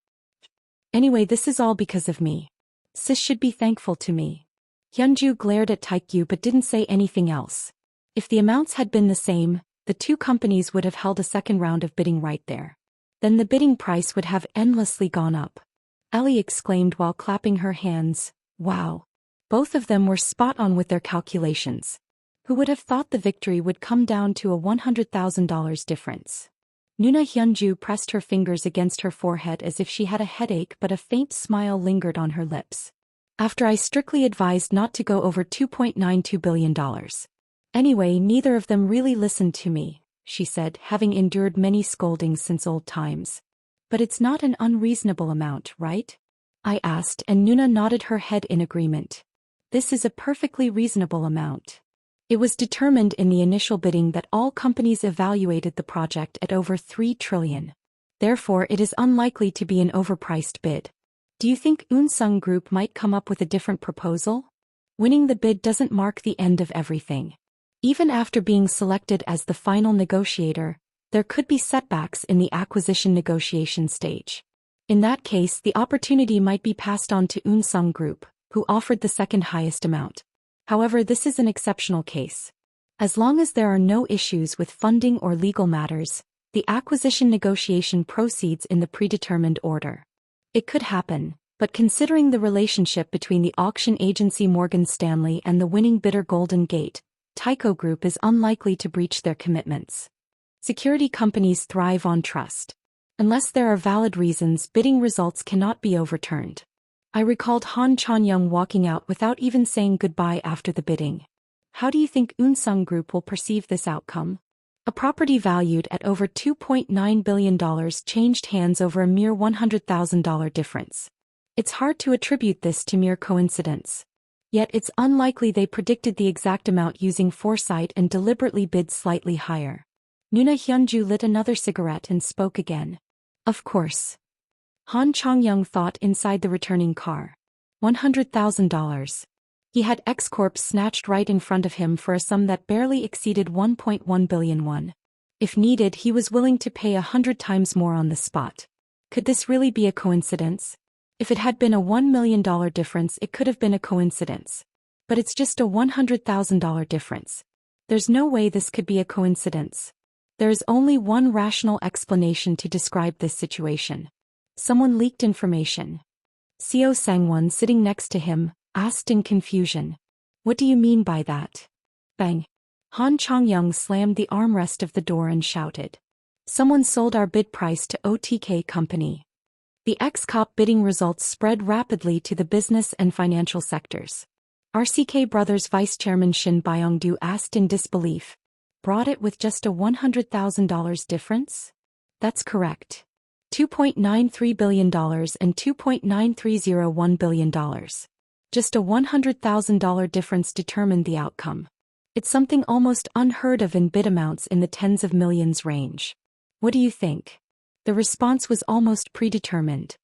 Anyway, this is all because of me. Sis should be thankful to me. Hyunju glared at Taekyu but didn't say anything else. If the amounts had been the same, the two companies would have held a second round of bidding right there. Then the bidding price would have endlessly gone up. Ellie exclaimed while clapping her hands, wow. Both of them were spot on with their calculations. Who would have thought the victory would come down to a $100,000 difference? Nuna Hyunju pressed her fingers against her forehead as if she had a headache, but a faint smile lingered on her lips. After I strictly advised not to go over $2.92 billion. Anyway, neither of them really listened to me, she said, having endured many scoldings since old times. But it's not an unreasonable amount, right? I asked, and Nuna nodded her head in agreement. This is a perfectly reasonable amount. It was determined in the initial bidding that all companies evaluated the project at over 3 trillion. Therefore, it is unlikely to be an overpriced bid. Do you think Unsung Group might come up with a different proposal? Winning the bid doesn't mark the end of everything. Even after being selected as the final negotiator, there could be setbacks in the acquisition negotiation stage. In that case, the opportunity might be passed on to Unsung Group, who offered the second highest amount. However, this is an exceptional case. As long as there are no issues with funding or legal matters, the acquisition negotiation proceeds in the predetermined order. It could happen, but considering the relationship between the auction agency Morgan Stanley and the winning bidder Golden Gate, Tyco Group is unlikely to breach their commitments. Security companies thrive on trust. Unless there are valid reasons, bidding results cannot be overturned. I recalled Han Chong-young walking out without even saying goodbye after the bidding. How do you think Unsung Group will perceive this outcome? A property valued at over $2.9 billion changed hands over a mere $100,000 difference. It's hard to attribute this to mere coincidence. Yet it's unlikely they predicted the exact amount using foresight and deliberately bid slightly higher. Nuna Hyunju lit another cigarette and spoke again. Of course. Han Chong-young thought inside the returning car. $100,000. He had X-Corp snatched right in front of him for a sum that barely exceeded 1.1 billion won. If needed, he was willing to pay 100 times more on the spot. Could this really be a coincidence? If it had been a $1 million difference, it could have been a coincidence. But it's just a $100,000 difference. There's no way this could be a coincidence. There is only one rational explanation to describe this situation. Someone leaked information. Seo Sang-won, sitting next to him, asked in confusion. What do you mean by that? Bang. Han Chong-young slammed the armrest of the door and shouted. Someone sold our bid price to OTK Company. The X-Corp bidding results spread rapidly to the business and financial sectors. RCK Brothers Vice Chairman Shin Byung-do asked in disbelief. Brought it with just a $100,000 difference? That's correct. $2.93 billion and $2.9301 billion. Just a $100,000 difference determined the outcome. It's something almost unheard of in bid amounts in the tens of millions range. What do you think? The response was almost predetermined.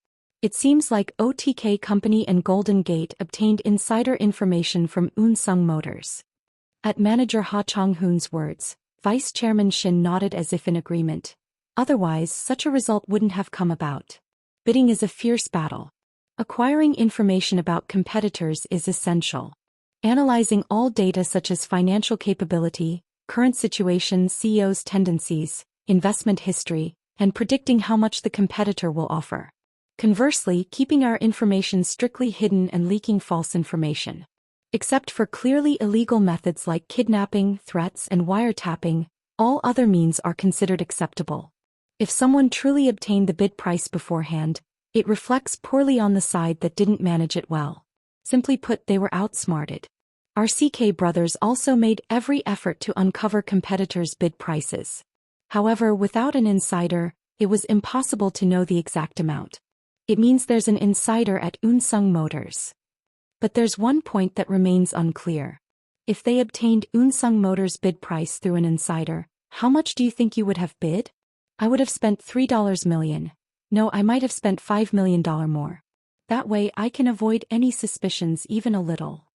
It seems like OTK Company and Golden Gate obtained insider information from Unsung Motors. At manager Ha Chong-hoon's words, Vice Chairman Shin nodded as if in agreement. Otherwise, such a result wouldn't have come about. Bidding is a fierce battle. Acquiring information about competitors is essential. Analyzing all data such as financial capability, current situation, CEO's tendencies, investment history, and predicting how much the competitor will offer. Conversely, keeping our information strictly hidden and leaking false information. Except for clearly illegal methods like kidnapping, threats, and wiretapping, all other means are considered acceptable. If someone truly obtained the bid price beforehand, it reflects poorly on the side that didn't manage it well. Simply put, they were outsmarted. RCK Brothers also made every effort to uncover competitors' bid prices. However, without an insider, it was impossible to know the exact amount. It means there's an insider at Unsung Motors. But there's one point that remains unclear. If they obtained Unsung Motors' bid price through an insider, how much do you think you would have bid? I would have spent $3 million. No, I might have spent $5 million more. That way I can avoid any suspicions even a little.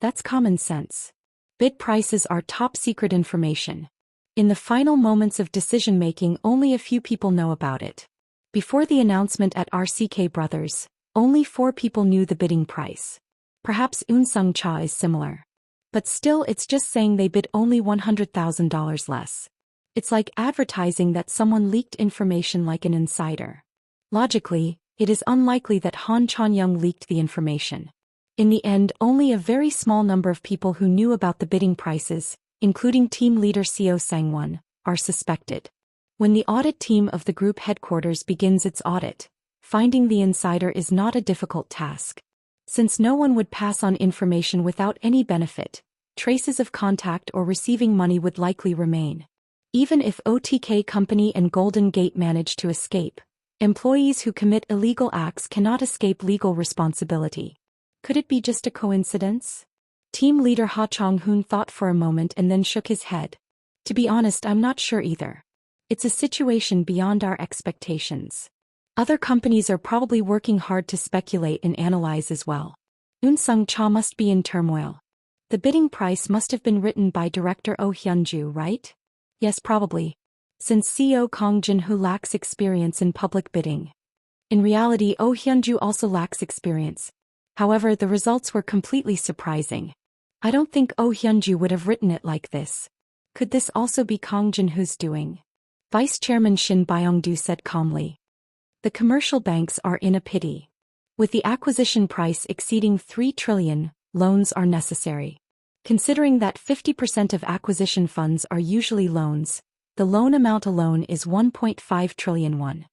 That's common sense. Bid prices are top secret information. In the final moments of decision-making, only a few people know about it. Before the announcement at RCK Brothers, only 4 people knew the bidding price. Perhaps Unsung Cha is similar. But still, it's just saying they bid only $100,000 less. It's like advertising that someone leaked information like an insider. Logically, it is unlikely that Han Chong-young leaked the information. In the end, only a very small number of people who knew about the bidding prices, including team leader Seo Sang-won, are suspected. When the audit team of the group headquarters begins its audit, finding the insider is not a difficult task. Since no one would pass on information without any benefit, traces of contact or receiving money would likely remain. Even if OTK Company and Golden Gate manage to escape, employees who commit illegal acts cannot escape legal responsibility. Could it be just a coincidence? Team leader Ha Chong-hoon thought for a moment and then shook his head. To be honest, I'm not sure either. It's a situation beyond our expectations. Other companies are probably working hard to speculate and analyze as well. Eun Sung-cha must be in turmoil. The bidding price must have been written by director Oh Hyun-ju, right? Yes, probably. Since CEO Kang Jin-hoo lacks experience in public bidding. In reality, Oh Hyun-ju also lacks experience. However, the results were completely surprising. I don't think Oh Hyun-ju would have written it like this. Could this also be Kang Jin-hoo's doing? Vice Chairman Shin Byung-do said calmly. The commercial banks are in a pity. With the acquisition price exceeding 3 trillion, loans are necessary. Considering that 50% of acquisition funds are usually loans, the loan amount alone is 1.5 trillion won.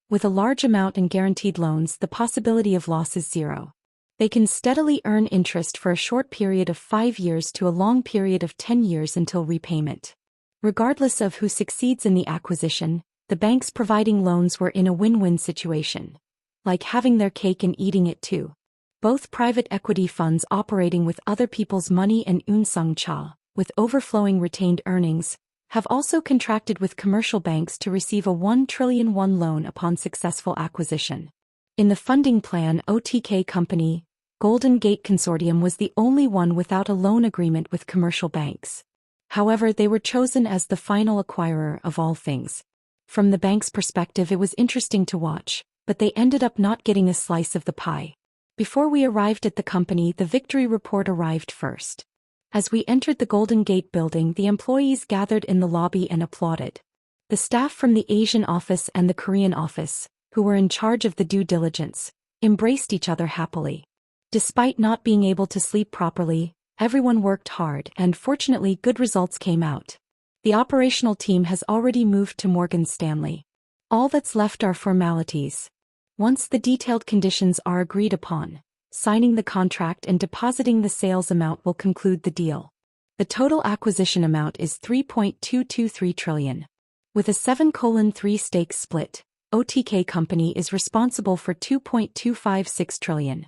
With a large amount in guaranteed loans, the possibility of loss is zero. They can steadily earn interest for a short period of 5 years to a long period of 10 years until repayment. Regardless of who succeeds in the acquisition, the banks providing loans were in a win-win situation. Like having their cake and eating it too. Both private equity funds operating with other people's money and Eun Sung-cha, with overflowing retained earnings, have also contracted with commercial banks to receive a 1 trillion won loan upon successful acquisition. In the funding plan, OTK company, Golden Gate Consortium was the only one without a loan agreement with commercial banks. However, they were chosen as the final acquirer of all things. From the bank's perspective, it was interesting to watch, but they ended up not getting a slice of the pie. Before we arrived at the company, the victory report arrived first. As we entered the Golden Gate building, the employees gathered in the lobby and applauded. The staff from the Asian office and the Korean office, who were in charge of the due diligence, embraced each other happily. Despite not being able to sleep properly, everyone worked hard and fortunately good results came out. The operational team has already moved to Morgan Stanley. All that's left are formalities. Once the detailed conditions are agreed upon, signing the contract and depositing the sales amount will conclude the deal. The total acquisition amount is 3.223 trillion. With a 7:3 stake split, OTK company is responsible for 2.256 trillion.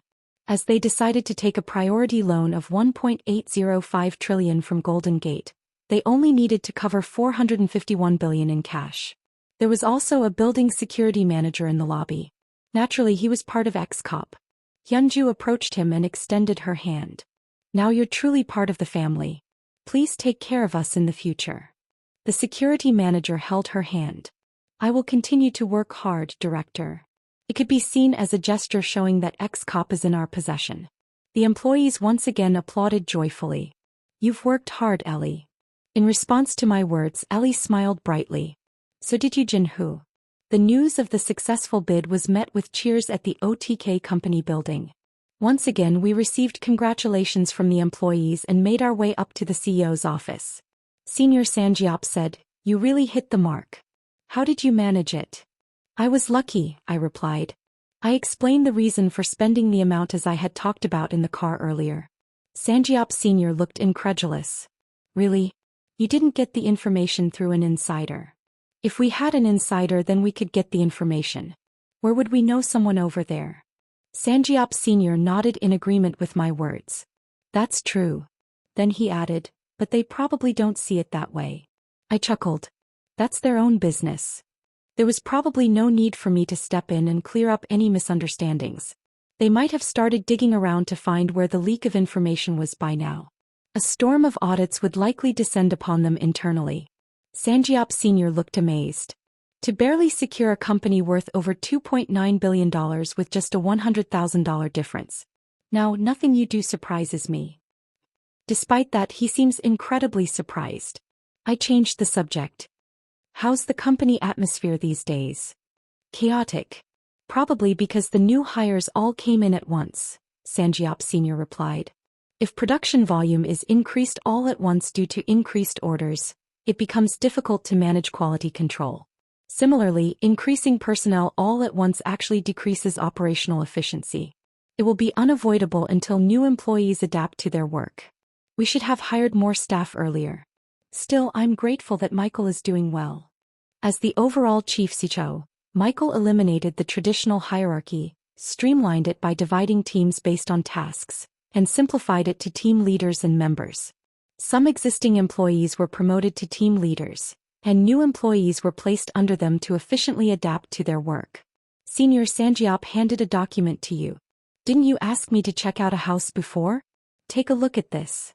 As they decided to take a priority loan of 1.805 trillion from Golden Gate, they only needed to cover 451 billion in cash. There was also a building security manager in the lobby. Naturally, he was part of X-Corp. Hyunju approached him and extended her hand. Now you're truly part of the family. Please take care of us in the future. The security manager held her hand. I will continue to work hard, Director. It could be seen as a gesture showing that X-Corp is in our possession. The employees once again applauded joyfully. You've worked hard, Ellie. In response to my words, Ellie smiled brightly. So did you, Jin-hoo. The news of the successful bid was met with cheers at the OTK company building. Once again, we received congratulations from the employees and made our way up to the CEO's office. Senior Sanjiop said, "You really hit the mark. How did you manage it?" "I was lucky," I replied. I explained the reason for spending the amount as I had talked about in the car earlier. Sanjiop Sr. looked incredulous. "Really? You didn't get the information through an insider?" "If we had an insider, then we could get the information. Where would we know someone over there?" Sanjiop Sr. nodded in agreement with my words. "That's true." Then he added, "But they probably don't see it that way." I chuckled. "That's their own business." There was probably no need for me to step in and clear up any misunderstandings. They might have started digging around to find where the leak of information was by now. A storm of audits would likely descend upon them internally. Sanjiop Sr. looked amazed. To barely secure a company worth over $2.9 billion with just a $100,000 difference. Now, nothing you do surprises me. Despite that, he seems incredibly surprised. I changed the subject. How's the company atmosphere these days? Chaotic. Probably because the new hires all came in at once, Sanjiop Sr. replied. If production volume is increased all at once due to increased orders, it becomes difficult to manage quality control. Similarly, increasing personnel all at once actually decreases operational efficiency. It will be unavoidable until new employees adapt to their work. We should have hired more staff earlier. Still, I'm grateful that Michael is doing well. As the overall chief CHO, Michael eliminated the traditional hierarchy, streamlined it by dividing teams based on tasks, and simplified it to team leaders and members. Some existing employees were promoted to team leaders, and new employees were placed under them to efficiently adapt to their work. Senior Sanjiop handed a document to you. Didn't you ask me to check out a house before? Take a look at this.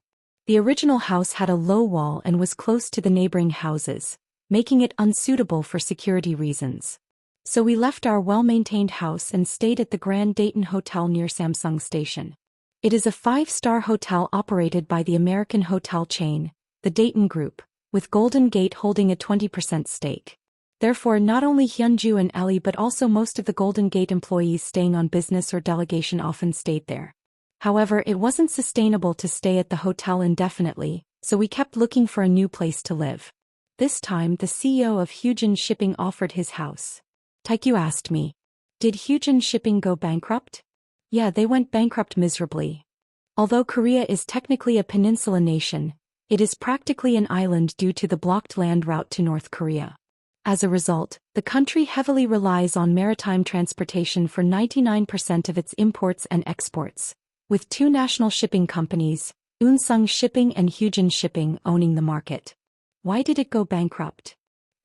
The original house had a low wall and was close to the neighboring houses, making it unsuitable for security reasons. So we left our well-maintained house and stayed at the Grand Dayton Hotel near Samsung Station. It is a 5-star hotel operated by the American hotel chain, the Dayton Group, with Golden Gate holding a 20% stake. Therefore, not only Hyunju and Ellie but also most of the Golden Gate employees staying on business or delegation often stayed there. However, it wasn't sustainable to stay at the hotel indefinitely, so we kept looking for a new place to live. This time, the CEO of Hyujin Shipping offered his house. Taekyu asked me, did Hyujin Shipping go bankrupt? Yeah, they went bankrupt miserably. Although Korea is technically a peninsula nation, it is practically an island due to the blocked land route to North Korea. As a result, the country heavily relies on maritime transportation for 99% of its imports and exports, with 2 national shipping companies, Unsung Shipping and Hyujin Shipping, owning the market. Why did it go bankrupt?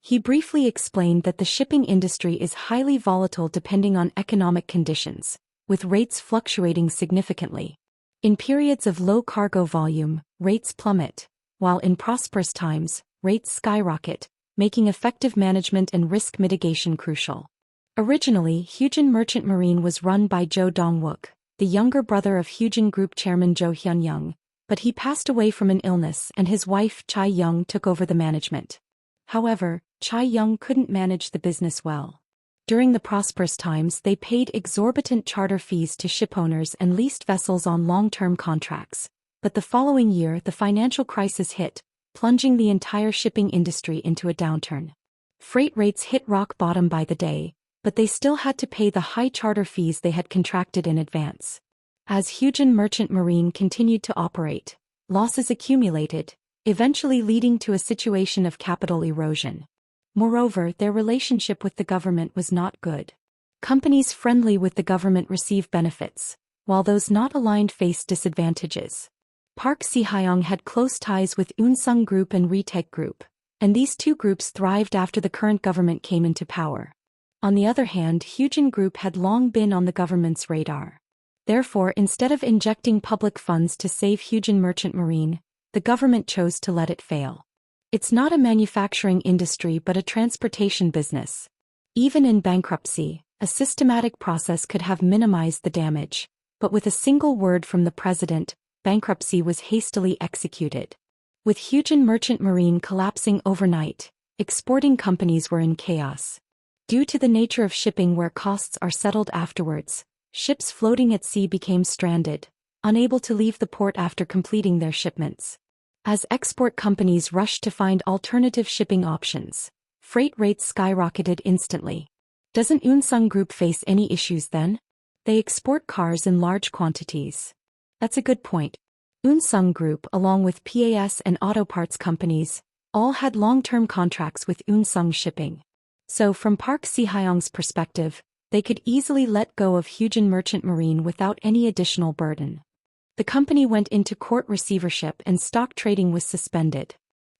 He briefly explained that the shipping industry is highly volatile depending on economic conditions, with rates fluctuating significantly. In periods of low cargo volume, rates plummet, while in prosperous times, rates skyrocket, making effective management and risk mitigation crucial. Originally, Hyujin Merchant Marine was run by Jo Dong-wook, the younger brother of Hyujin Group chairman Jo Hyun-young, but he passed away from an illness and his wife Chai Young took over the management. However, Chai Young couldn't manage the business well. During the prosperous times, they paid exorbitant charter fees to shipowners and leased vessels on long-term contracts, but the following year the financial crisis hit, plunging the entire shipping industry into a downturn. Freight rates hit rock bottom by the day, but they still had to pay the high charter fees they had contracted in advance. As Hyujin Merchant Marine continued to operate, losses accumulated, eventually leading to a situation of capital erosion. Moreover, their relationship with the government was not good. Companies friendly with the government receive benefits, while those not aligned face disadvantages. Park Si-hyung had close ties with Unsung Group and Retech Group, and these 2 groups thrived after the current government came into power. On the other hand, Hyujin Group had long been on the government's radar. Therefore, instead of injecting public funds to save Hyujin Merchant Marine, the government chose to let it fail. It's not a manufacturing industry but a transportation business. Even in bankruptcy, a systematic process could have minimized the damage, but with a single word from the president, bankruptcy was hastily executed. With Hyujin Merchant Marine collapsing overnight, exporting companies were in chaos. Due to the nature of shipping where costs are settled afterwards, ships floating at sea became stranded, unable to leave the port after completing their shipments. As export companies rushed to find alternative shipping options, freight rates skyrocketed instantly. Doesn't Unsung Group face any issues then? They export cars in large quantities. That's a good point. Unsung Group, along with PAS and auto parts companies, all had long-term contracts with Unsung Shipping. So from Park Si-hyung's perspective, they could easily let go of Hyujin Merchant Marine without any additional burden. The company went into court receivership and stock trading was suspended.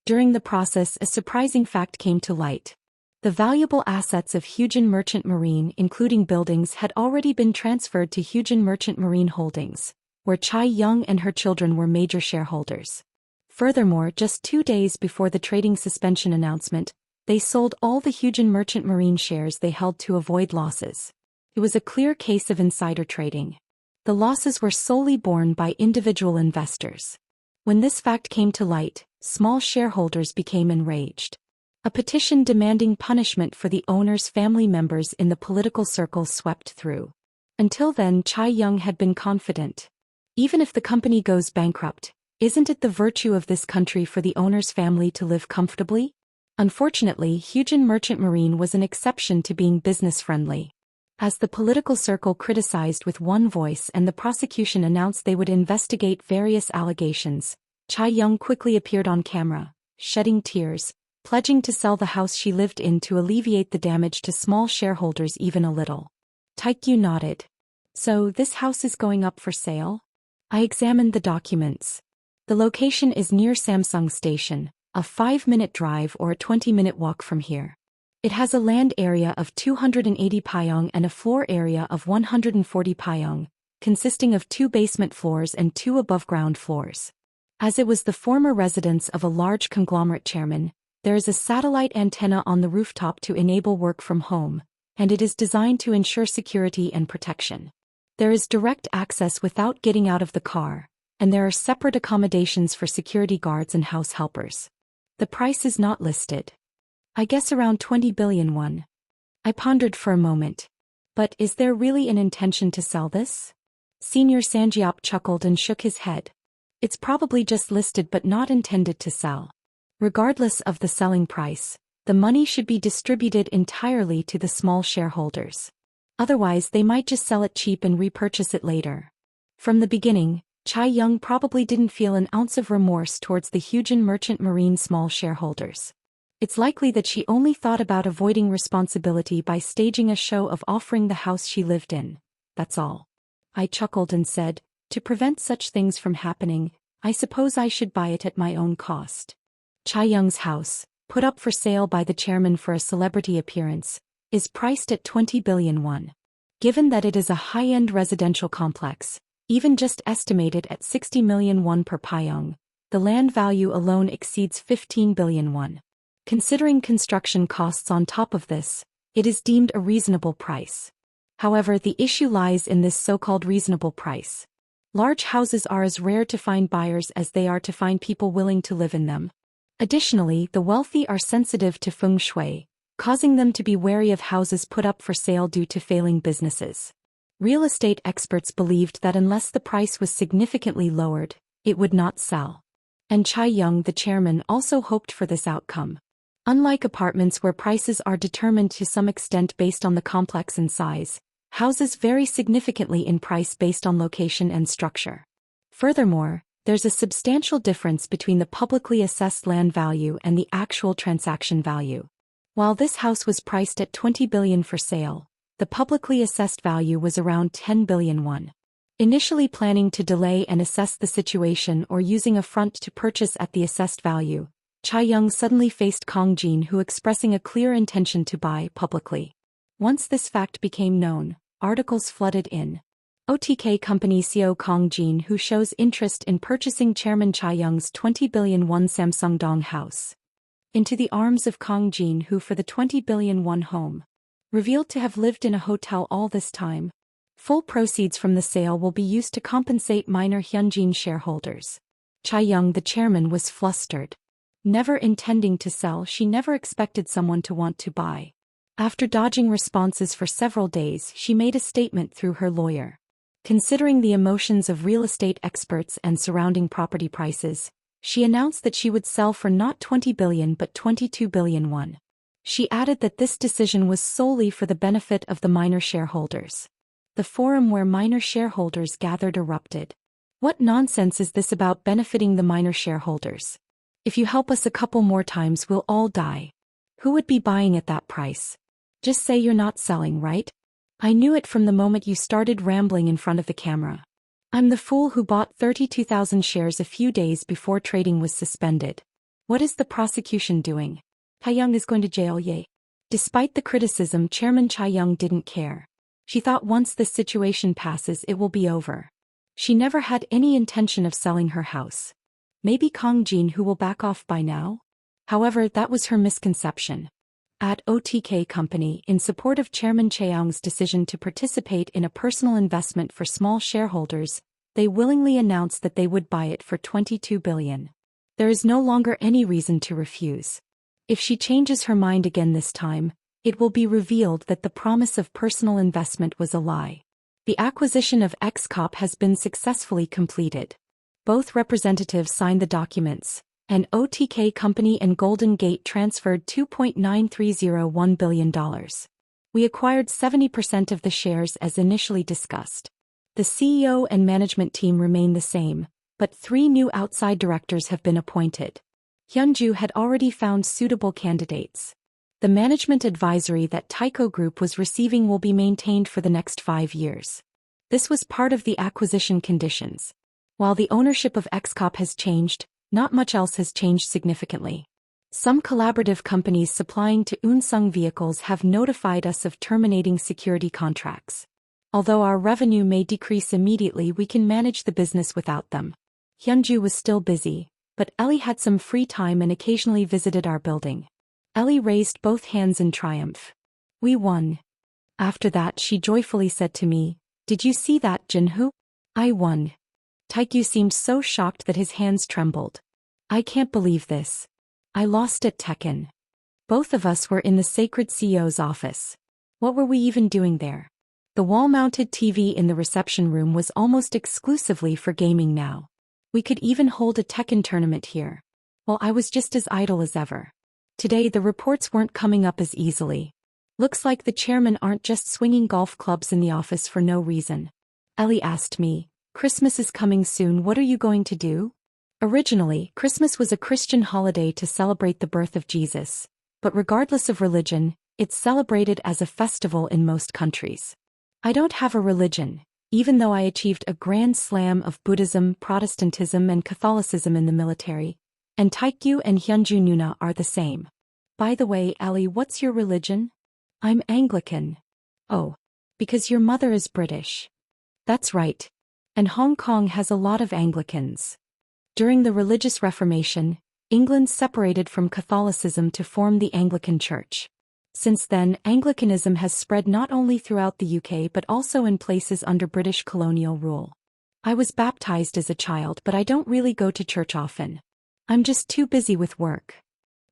During the process, a surprising fact came to light. The valuable assets of Hyujin Merchant Marine, including buildings, had already been transferred to Hyujin Merchant Marine Holdings, where Chai Young and her children were major shareholders. Furthermore, just 2 days before the trading suspension announcement, they sold all the Hyujin Merchant Marine shares they held to avoid losses. It was a clear case of insider trading. The losses were solely borne by individual investors. When this fact came to light, small shareholders became enraged. A petition demanding punishment for the owner's family members in the political circle swept through. Until then, Chai Young had been confident. Even if the company goes bankrupt, isn't it the virtue of this country for the owner's family to live comfortably? Unfortunately, Hyujin Merchant Marine was an exception to being business-friendly. As the political circle criticized with one voice and the prosecution announced they would investigate various allegations, Chai Young quickly appeared on camera, shedding tears, pledging to sell the house she lived in to alleviate the damage to small shareholders even a little. Taekyu nodded. So, this house is going up for sale? I examined the documents. The location is near Samsung Station, a 5-minute drive or a 20-minute walk from here. It has a land area of 280 payong and a floor area of 140 payong, consisting of 2 basement floors and 2 above-ground floors. As it was the former residence of a large conglomerate chairman, there is a satellite antenna on the rooftop to enable work from home, and it is designed to ensure security and protection. There is direct access without getting out of the car, and there are separate accommodations for security guards and house helpers. The price is not listed. I guess around 20 billion won. I pondered for a moment. But is there really an intention to sell this? Senior Sanjiop chuckled and shook his head. It's probably just listed but not intended to sell. Regardless of the selling price, the money should be distributed entirely to the small shareholders. Otherwise they might just sell it cheap and repurchase it later. From the beginning, Chai Young probably didn't feel an ounce of remorse towards the Hyujin Merchant Marine small shareholders. It's likely that she only thought about avoiding responsibility by staging a show of offering the house she lived in. That's all. I chuckled and said, to prevent such things from happening, I suppose I should buy it at my own cost. Chai Young's house, put up for sale by the chairman for a celebrity appearance, is priced at 20 billion won. Given that it is a high-end residential complex, even just estimated at 60 million won per payong, the land value alone exceeds 15 billion won. Considering construction costs on top of this, it is deemed a reasonable price. However, the issue lies in this so-called reasonable price. Large houses are as rare to find buyers as they are to find people willing to live in them. Additionally, the wealthy are sensitive to feng shui, causing them to be wary of houses put up for sale due to failing businesses. Real estate experts believed that unless the price was significantly lowered, it would not sell. And Chai Young, the chairman, also hoped for this outcome. Unlike apartments where prices are determined to some extent based on the complex and size, houses vary significantly in price based on location and structure. Furthermore, there's a substantial difference between the publicly assessed land value and the actual transaction value. While this house was priced at 20 billion for sale, the publicly assessed value was around 10 billion won. Initially planning to delay and assess the situation or using a front to purchase at the assessed value, Chai Young suddenly faced Kong Jin, who expressing a clear intention to buy publicly. Once this fact became known, articles flooded in. OTK company CEO Kong Jin, who shows interest in purchasing Chairman Chai Young's 20 billion won Samsung Dong house. Into the arms of Kong Jin, who for the 20 billion won home, revealed to have lived in a hotel all this time. Full proceeds from the sale will be used to compensate minor Hyunjin shareholders. Chai Young, the chairman, was flustered. Never intending to sell, she never expected someone to want to buy. After dodging responses for several days, she made a statement through her lawyer. Considering the emotions of real estate experts and surrounding property prices, she announced that she would sell for not 20 billion but 22 billion won. She added that this decision was solely for the benefit of the minor shareholders. The forum where minor shareholders gathered erupted. What nonsense is this about benefiting the minor shareholders? If you help us a couple more times, we'll all die. Who would be buying at that price? Just say you're not selling, right? I knew it from the moment you started rambling in front of the camera. I'm the fool who bought 32,000 shares a few days before trading was suspended. What is the prosecution doing? Chai Young is going to jail, yay. Despite the criticism, Chairman Chai Young didn't care. She thought once this situation passes, it will be over. She never had any intention of selling her house. Maybe Kong Jin, who will back off by now? However, that was her misconception. At OTK Company, in support of Chairman Chai Young's decision to participate in a personal investment for small shareholders, they willingly announced that they would buy it for 22 billion. There is no longer any reason to refuse. If she changes her mind again this time, it will be revealed that the promise of personal investment was a lie. The acquisition of X-Corp has been successfully completed. Both representatives signed the documents, and OTK Company and Golden Gate transferred $2.9301 billion. We acquired 70% of the shares as initially discussed. The CEO and management team remain the same, but 3 new outside directors have been appointed. Hyunju had already found suitable candidates. The management advisory that Tyco Group was receiving will be maintained for the next 5 years. This was part of the acquisition conditions. While the ownership of XCOP has changed, not much else has changed significantly. Some collaborative companies supplying to Unsung vehicles have notified us of terminating security contracts. Although our revenue may decrease immediately, we can manage the business without them. Hyunju was still busy, but Ellie had some free time and occasionally visited our building. Ellie raised both hands in triumph. We won. After that, she joyfully said to me, "Did you see that, Jinhoo? I won." Taekyu seemed so shocked that his hands trembled. "I can't believe this. I lost at Tekken." Both of us were in the sacred CEO's office. What were we even doing there? The wall-mounted TV in the reception room was almost exclusively for gaming now. We could even hold a Tekken tournament here. Well, I was just as idle as ever. Today the reports weren't coming up as easily. Looks like the chairmen aren't just swinging golf clubs in the office for no reason. Ellie asked me, "Christmas is coming soon, what are you going to do?" Originally, Christmas was a Christian holiday to celebrate the birth of Jesus, but regardless of religion, it's celebrated as a festival in most countries. I don't have a religion, even though I achieved a grand slam of Buddhism, Protestantism and Catholicism in the military, and Taekyu and Hyunju Nuna are the same. By the way, Ellie, what's your religion? I'm Anglican. Oh, because your mother is British. That's right. And Hong Kong has a lot of Anglicans. During the Religious Reformation, England separated from Catholicism to form the Anglican Church. Since then, Anglicanism has spread not only throughout the UK but also in places under British colonial rule. I was baptized as a child, but I don't really go to church often. I'm just too busy with work.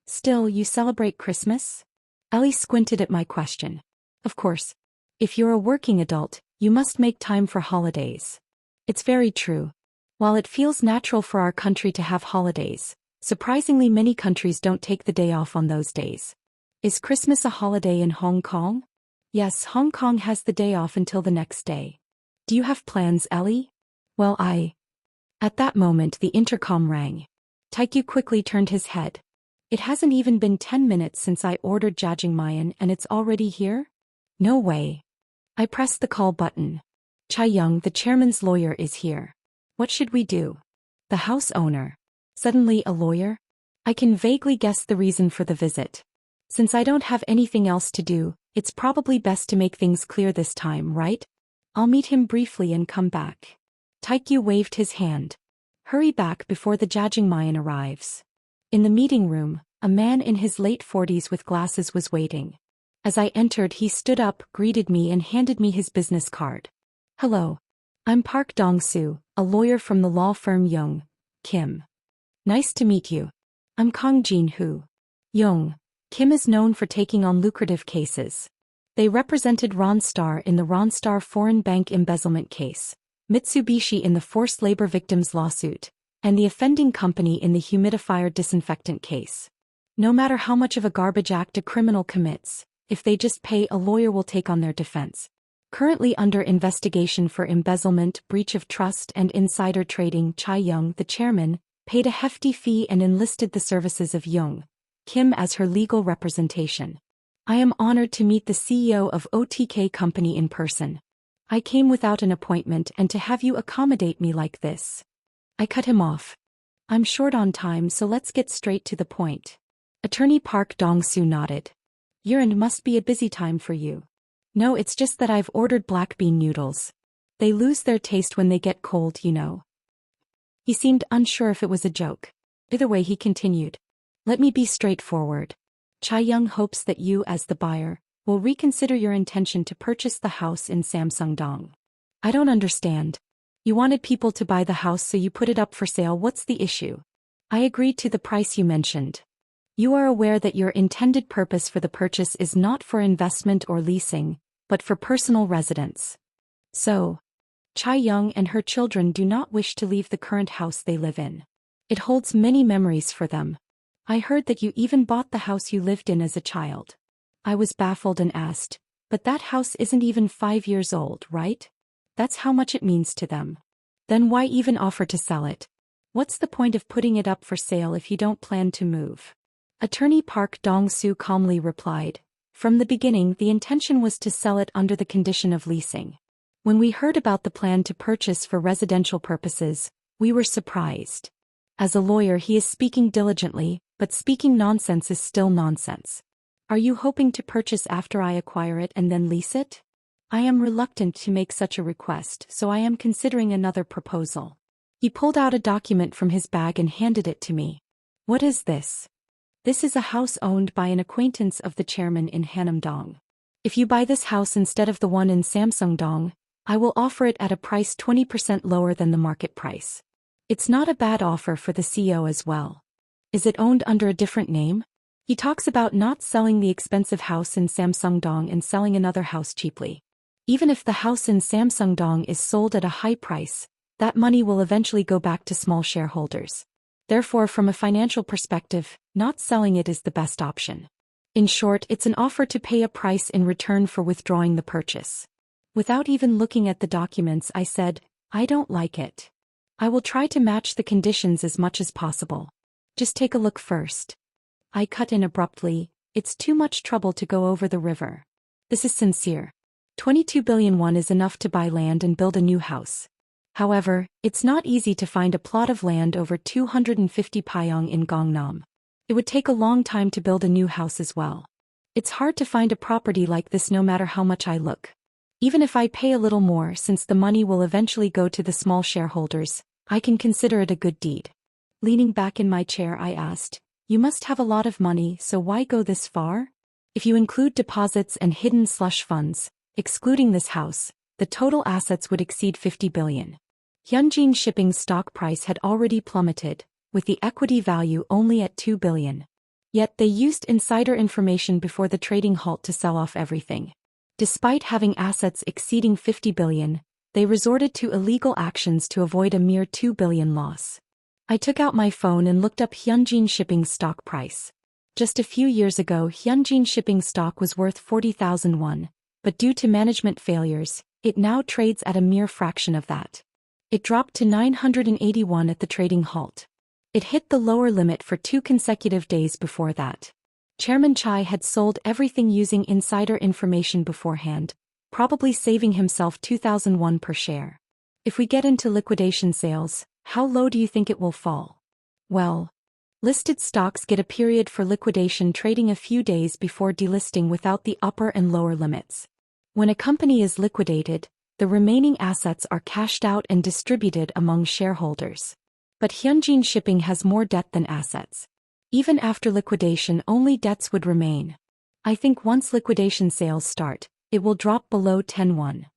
Still, you celebrate Christmas? Ellie squinted at my question. Of course. If you're a working adult, you must make time for holidays. It's very true. While it feels natural for our country to have holidays, surprisingly many countries don't take the day off on those days. Is Christmas a holiday in Hong Kong? Yes, Hong Kong has the day off until the next day. Do you have plans, Ellie? Well, At that moment the intercom rang. Taekyu quickly turned his head. It hasn't even been 10 minutes since I ordered jjajangmyeon and it's already here? No way. I pressed the call button. Chae-young, the chairman's lawyer, is here. What should we do? The house owner. Suddenly a lawyer? I can vaguely guess the reason for the visit. Since I don't have anything else to do, it's probably best to make things clear this time, right? I'll meet him briefly and come back. Taekyu waved his hand. Hurry back before the jjajangmyeon arrives. In the meeting room, a man in his late 40s with glasses was waiting. As I entered, he stood up, greeted me and handed me his business card. Hello. I'm Park Dong-soo, a lawyer from the law firm Young, Kim. Nice to meet you. I'm Kang Jin-hoo. Young, Kim is known for taking on lucrative cases. They represented Ronstar in the Ronstar Foreign Bank embezzlement case, Mitsubishi in the forced labor victims lawsuit, and the offending company in the humidifier disinfectant case. No matter how much of a garbage act a criminal commits, if they just pay, a lawyer will take on their defense. Currently under investigation for embezzlement, breach of trust and insider trading, Chae-young, the chairman, paid a hefty fee and enlisted the services of Young, Kim as her legal representation. I am honored to meet the CEO of OTK Company in person. I came without an appointment, and to have you accommodate me like this. I cut him off. I'm short on time, so let's get straight to the point. Attorney Park Dong-soo nodded. Year-end must be a busy time for you. No, it's just that I've ordered black bean noodles. They lose their taste when they get cold, you know. He seemed unsure if it was a joke. Either way, he continued. Let me be straightforward. Chae-young hopes that you, as the buyer, will reconsider your intention to purchase the house in Samsung-dong. I don't understand. You wanted people to buy the house, so you put it up for sale. What's the issue? I agreed to the price you mentioned. You are aware that your intended purpose for the purchase is not for investment or leasing, but for personal residence. So, Chae-young and her children do not wish to leave the current house they live in. It holds many memories for them. I heard that you even bought the house you lived in as a child. I was baffled and asked, but that house isn't even 5 years old, right? That's how much it means to them. Then why even offer to sell it? What's the point of putting it up for sale if you don't plan to move? Attorney Park Dong-soo calmly replied, from the beginning the intention was to sell it under the condition of leasing. When we heard about the plan to purchase for residential purposes, We were surprised. As a lawyer, he is speaking diligently, but speaking nonsense is still nonsense. Are you hoping to purchase after I acquire it and then lease it? I am reluctant to make such a request, so I am considering another proposal. He pulled out a document from his bag and handed it to me. What is this? This is a house owned by an acquaintance of the chairman in Hanam-dong. If you buy this house instead of the one in Samsung-dong, I will offer it at a price 20% lower than the market price. It's not a bad offer for the CEO as well. Is it owned under a different name? He talks about not selling the expensive house in Samsung-dong and selling another house cheaply. Even if the house in Samsung-dong is sold at a high price, that money will eventually go back to small shareholders. Therefore, from a financial perspective, not selling it is the best option. In short, it's an offer to pay a price in return for withdrawing the purchase. Without even looking at the documents, I said, I don't like it. I will try to match the conditions as much as possible. Just take a look first. I cut in abruptly, it's too much trouble to go over the river. This is sincere. 22 billion won is enough to buy land and build a new house. However, it's not easy to find a plot of land over 250 pyeong in Gangnam. It would take a long time to build a new house as well. It's hard to find a property like this no matter how much I look. Even if I pay a little more, since the money will eventually go to the small shareholders, I can consider it a good deed. Leaning back in my chair, I asked, you must have a lot of money, so why go this far? If you include deposits and hidden slush funds, excluding this house, the total assets would exceed 50 billion. Hyunjin Shipping's stock price had already plummeted, with the equity value only at 2 billion. Yet they used insider information before the trading halt to sell off everything. Despite having assets exceeding 50 billion, they resorted to illegal actions to avoid a mere 2 billion loss. I took out my phone and looked up Hyunjin Shipping's stock price. Just a few years ago, Hyunjin Shipping stock was worth 40,000 won, but due to management failures, it now trades at a mere fraction of that. It dropped to 981 at the trading halt. It hit the lower limit for 2 consecutive days before that. Chairman Chai had sold everything using insider information beforehand, probably saving himself 2,000 won per share. If we get into liquidation sales, how low do you think it will fall? Well, listed stocks get a period for liquidation trading a few days before delisting without the upper and lower limits. When a company is liquidated, the remaining assets are cashed out and distributed among shareholders. But Hyunjin Shipping has more debt than assets. Even after liquidation, only debts would remain. I think once liquidation sales start, it will drop below 10 won.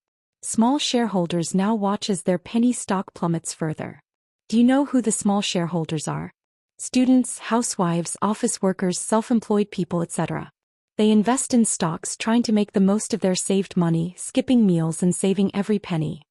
Small shareholders now watch as their penny stock plummets further. Do you know who the small shareholders are? Students, housewives, office workers, self-employed people, etc. They invest in stocks trying to make the most of their saved money, skipping meals and saving every penny.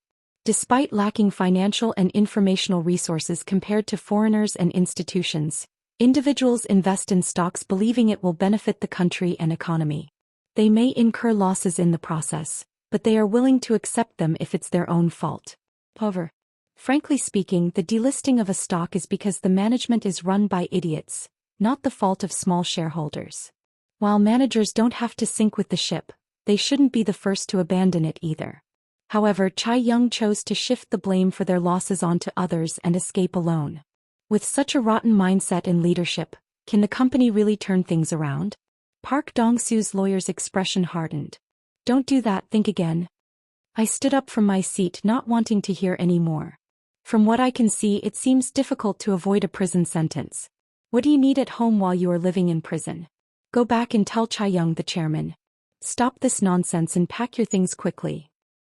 Despite lacking financial and informational resources compared to foreigners and institutions, individuals invest in stocks believing it will benefit the country and economy. They may incur losses in the process, but they are willing to accept them if it's their own fault. However, frankly speaking, the delisting of a stock is because the management is run by idiots, not the fault of small shareholders. While managers don't have to sink with the ship, they shouldn't be the first to abandon it either. However, Chai Young chose to shift the blame for their losses onto others and escape alone. With such a rotten mindset in leadership, can the company really turn things around? Park Dong-su's lawyer's expression hardened. Don't do that, think again. I stood up from my seat, not wanting to hear any more. From what I can see, it seems difficult to avoid a prison sentence. What do you need at home while you are living in prison? Go back and tell Chai Young, the chairman. Stop this nonsense and pack your things quickly.